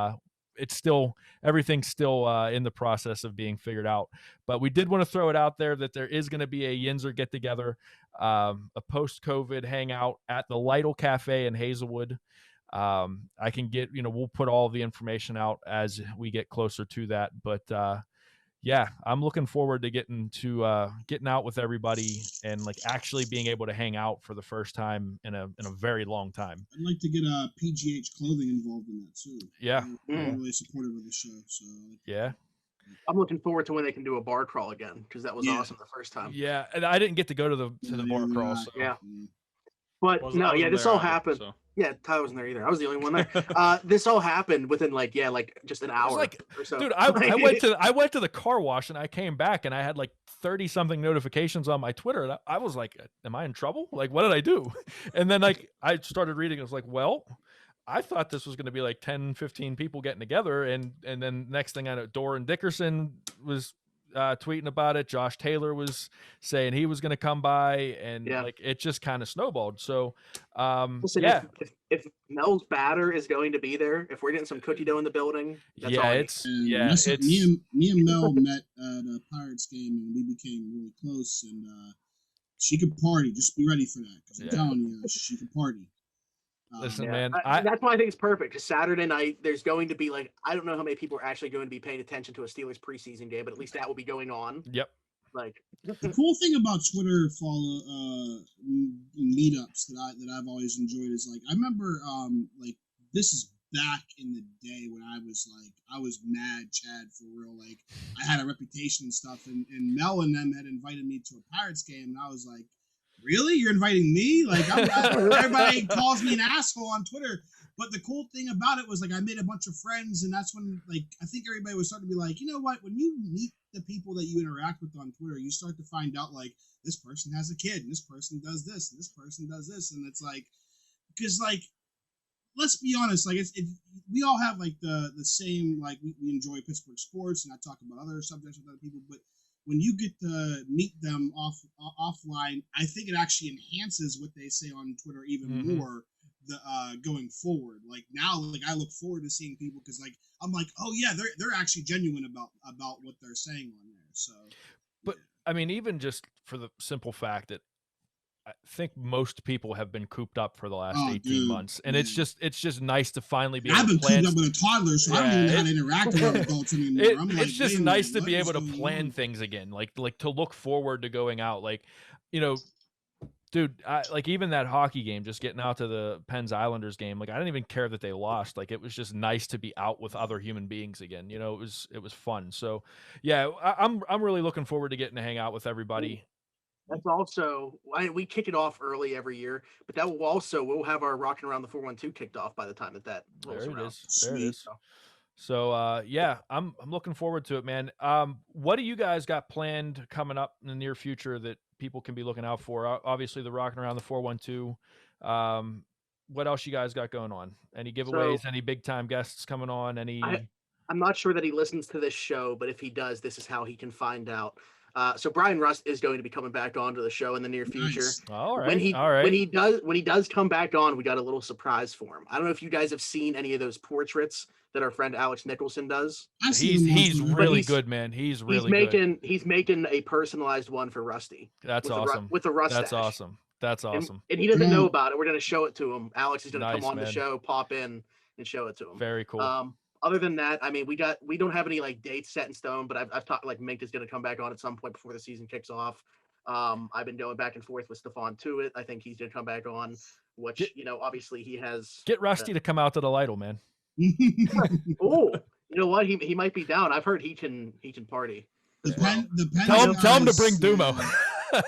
everything's still in the process of being figured out. But we did want to throw it out there that there is going to be a Yinzer get together, a post-COVID hangout at the Lytle Cafe in Hazelwood. I can get, we'll put all the information out as we get closer to that. But yeah, I'm looking forward to getting out with everybody and like actually being able to hang out for the first time in a very long time. I'd like to get PGH Clothing involved in that too. Yeah, I'm really supportive of the show. So yeah, I'm looking forward to when they can do a bar crawl again because that was awesome the first time. Yeah, and I didn't get to go to the bar crawl. So. Yeah. But this all happened. So. Yeah, Tyler wasn't there either. I was the only one there. This all happened within just an hour or so. Dude, I went to the car wash and I came back and I had like 30 something notifications on my Twitter. I was like, am I in trouble? Like, what did I do? And then I started reading. I was like, well, I thought this was going to be like 10, 15 people getting together. And then next thing I know, Doran Dickerson was tweeting about it. Josh Taylor was saying he was going to come by, and like it just kind of snowballed. So listen, if Mel's batter is going to be there, if we're getting some cookie dough in the building, that's me and Mel met at a Pirates game and we became really close, and she could party. Just be ready for that because I'm telling you, she can party. Listen, man, that's why I think it's perfect. Because Saturday night, there's going to be I don't know how many people are actually going to be paying attention to a Steelers preseason game, but at least that will be going on. Yep. The cool thing about Twitter follow meetups that I've always enjoyed is I remember this is back in the day when I was mad Chad for real. I had a reputation and stuff, and Mel and them had invited me to a Pirates game, and I was like, really? You're inviting me? Everybody calls me an asshole on Twitter. But the cool thing about it was I made a bunch of friends, and that's when I think everybody was starting to be like, you know what? When you meet the people that you interact with on Twitter, you start to find out this person has a kid, and this person does this, and this person does this, and it's because let's be honest, we all have the same we enjoy Pittsburgh sports, and I talk about other subjects with other people, but when you get to meet them offline, I think it actually enhances what they say on Twitter even more going forward. Now, I look forward to seeing people because I'm oh yeah, they're actually genuine about what they're saying on there. So, but I mean, even just for the simple fact that I think most people have been cooped up for the last 18 months, and it's just nice to finally be. I've able been to plan. cooped up with a toddler, so I don't even know how to interact with adults anymore. It's just nice to be able to plan things again, like to look forward to going out, dude. Even that hockey game, just getting out to the Pens Islanders game, I didn't even care that they lost. It was just nice to be out with other human beings again. It was fun. So yeah, I'm really looking forward to getting to hang out with everybody. That's also we kick it off early every year, but that will also we'll have our Rocking Around the 412 kicked off by the time that rolls around. There it is. So yeah, I'm looking forward to it, man. What do you guys got planned coming up in the near future that people can be looking out for? Obviously, the Rocking Around the 412. what else you guys got going on? Any giveaways? Any big time guests coming on? I'm not sure that he listens to this show, but if he does, this is how he can find out. So Brian Rust is going to be coming back onto the show in the near future. Nice. All right. When he does come back on, we got a little surprise for him. I don't know if you guys have seen any of those portraits that our friend Alex Nicholson does. He's really good, man. He's good. He's making a personalized one for Rusty. That's awesome. With the Rust. That's awesome. That's awesome. And he doesn't know about it. We're going to show it to him. Alex is going to come on man. the show, pop in, and show it to him. Very cool. Other than that, I mean, we don't have any like dates set in stone, but I've talked like Mink is going to come back on at some point before the season kicks off. I've been going back and forth with Stefan Tuitt. I think he's going to come back on, which obviously he has. Get Rusty to come out to the Lytle, man. Oh, you know what? He might be down. I've heard he can party. Tell him to bring Dumo.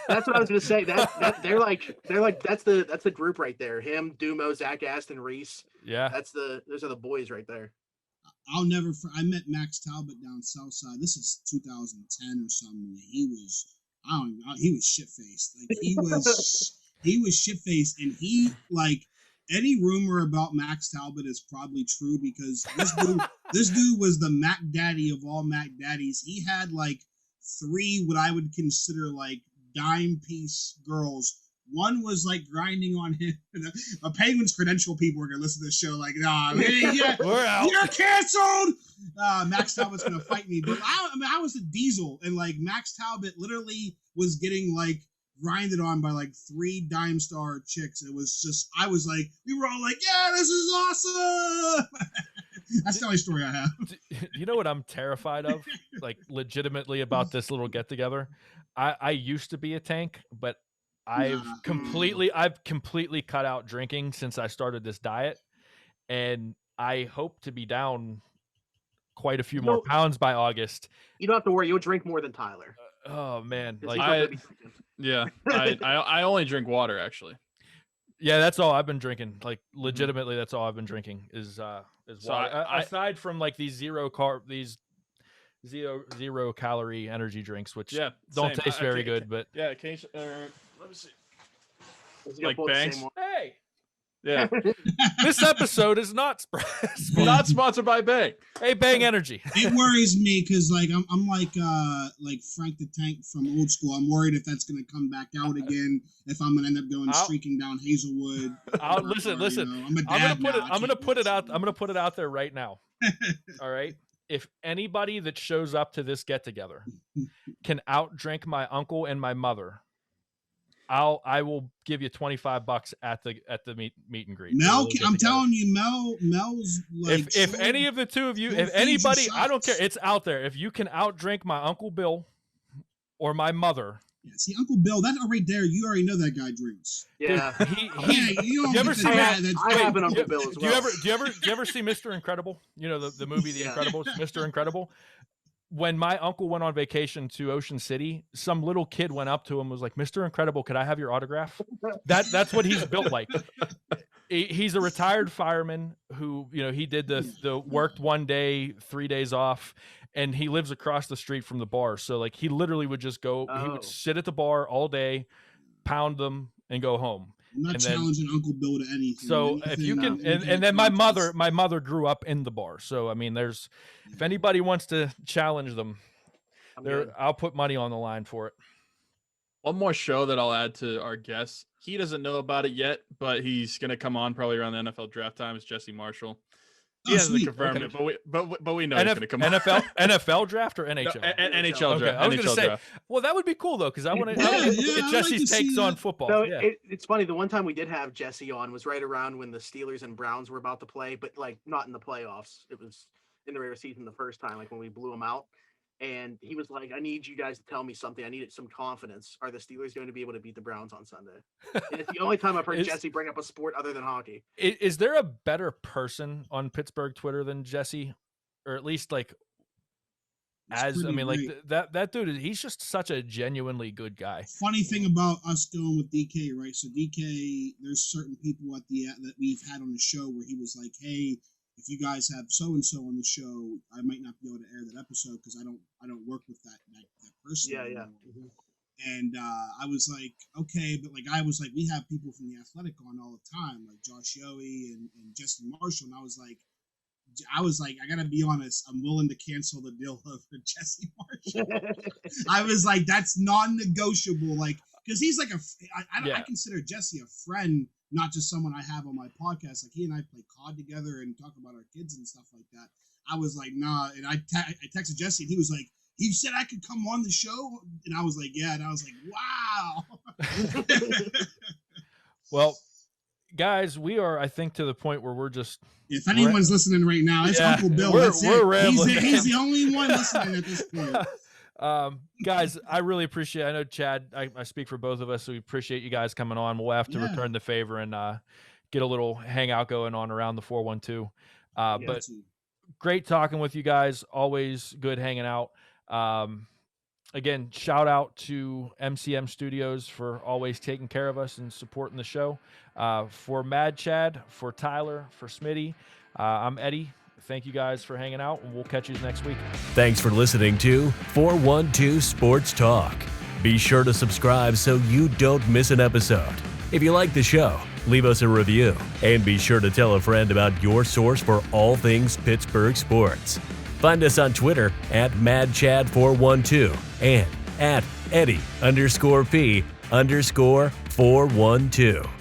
That's what I was going to say. That they're like that's the group right there. Him, Dumo, Zach Aston, Reese. Yeah, those are the boys right there. I met Max Talbot down south side. This is 2010 or something. He was shit faced. Like he was shit faced, and he like any rumor about Max Talbot is probably true because this dude was the Mac Daddy of all Mac Daddies. He had like 3 what I would consider like dime piece girls. One was like grinding on him. Penguins credential people are gonna listen to this show like, nah, yeah, we're out. You're canceled. Max Talbot's gonna fight me, but I was a diesel, and like Max Talbot literally was getting like grinded on by like 3 dime star chicks. It was just, I was like, we were all like, yeah, this is awesome. That's the only story I have. You know what I'm terrified of? Like legitimately about this little get together. I used to be a tank, but I've completely cut out drinking since I started this diet, and I hope to be down quite a few more pounds by August. You don't have to worry; you'll drink more than Tyler. Oh man, like I only drink water actually. Yeah, that's all I've been drinking. Like legitimately, that's all I've been drinking is water. Aside from like these zero calorie energy drinks, which don't taste very good, but yeah, can you, let me see. Like Bang. Hey, yeah. This episode is not sponsored by Bang. Hey, Bang Energy. It worries me because like I'm like Frank the Tank from old school. I'm worried if that's gonna come back out again. If I'm gonna end up going streaking down Hazelwood. Listen. I'm gonna put it out there right now. All right. If anybody that shows up to this get together can outdrink my uncle and my mother, I will give you $25 at the meet and greet. Mel, I'm telling you, Mel's like. If any of the two of you, if anybody, I don't care, it's out there. If you can outdrink my Uncle Bill or my mother. Yeah, see, Uncle Bill, that right there, you already know that guy drinks. Yeah. You ever see I have an Uncle Bill as well. Do you ever see Mr. Incredible? You know the movie The Incredibles, Mr. Incredible. When my uncle went on vacation to Ocean City, some little kid went up to him and was like, "Mr. Incredible, could I have your autograph?" That's what he's built like. He's a retired fireman who, he did the worked one day, 3 days off, and he lives across the street from the bar. So like he literally would just go, he would sit at the bar all day, pound them, and go home. I'm not challenging Uncle Bill to anything. So if you can, and then my mother grew up in the bar. So I mean, if anybody wants to challenge them, I'll put money on the line for it. One more show that I'll add to our guests. He doesn't know about it yet, but he's gonna come on probably around the NFL draft time. Is Jesse Marshall. He hasn't confirmed it, but we know he's going to come NFL draft or NHL? NHL draft. Okay. I was going to say, well, that would be cool though, because I want to get Jesse's takes on football. So it's funny. The one time we did have Jesse on was right around when the Steelers and Browns were about to play, but like not in the playoffs. It was in the regular season the first time, like when we blew them out. And he was like, I need you guys to tell me something. I needed some confidence. Are the Steelers going to be able to beat the Browns on Sunday? And it's the only time I've heard Jesse bring up a sport other than hockey. Is there a better person on Pittsburgh Twitter than Jesse? Or at least like, that dude, he's just such a genuinely good guy. Funny thing about us going with DK, right? So DK, there's certain people that we've had on the show where he was like, hey, if you guys have so and so on the show, I might not be able to air that episode because I don't work with that person. Yeah. Mm-hmm. And I was like, okay, but like I was like, we have people from the Athletic on all the time, like Josh Yohe and Jesse Marshall, and I was like, I gotta be honest, I'm willing to cancel the deal over Jesse Marshall. I was like, that's non-negotiable, like, because he's like I consider Jesse a friend, not just someone I have on my podcast. Like he and I play COD together and talk about our kids and stuff like that. I was like, nah, and I texted Jesse, and he was like, he said I could come on the show, and I was like, yeah, and I was like, wow. Well, guys, we are, I think, to the point where we're just. If anyone's listening right now, it's Uncle Bill. That's it. He's the only one listening at this point. Guys, I really appreciate it. I know, Chad, I speak for both of us, so we appreciate you guys coming on. We'll have to return the favor and get a little hangout going on around the 412. But great talking with you guys. Always good hanging out. Again, shout out to MCM Studios for always taking care of us and supporting the show. For Mad Chad, for Tyler, for Smitty, I'm Eddie. Thank you guys for hanging out, and we'll catch you next week. Thanks for listening to 412 Sports Talk. Be sure to subscribe so you don't miss an episode. If you like the show, leave us a review, and be sure to tell a friend about your source for all things Pittsburgh sports. Find us on Twitter at MadChad412 and at Eddie_P_412.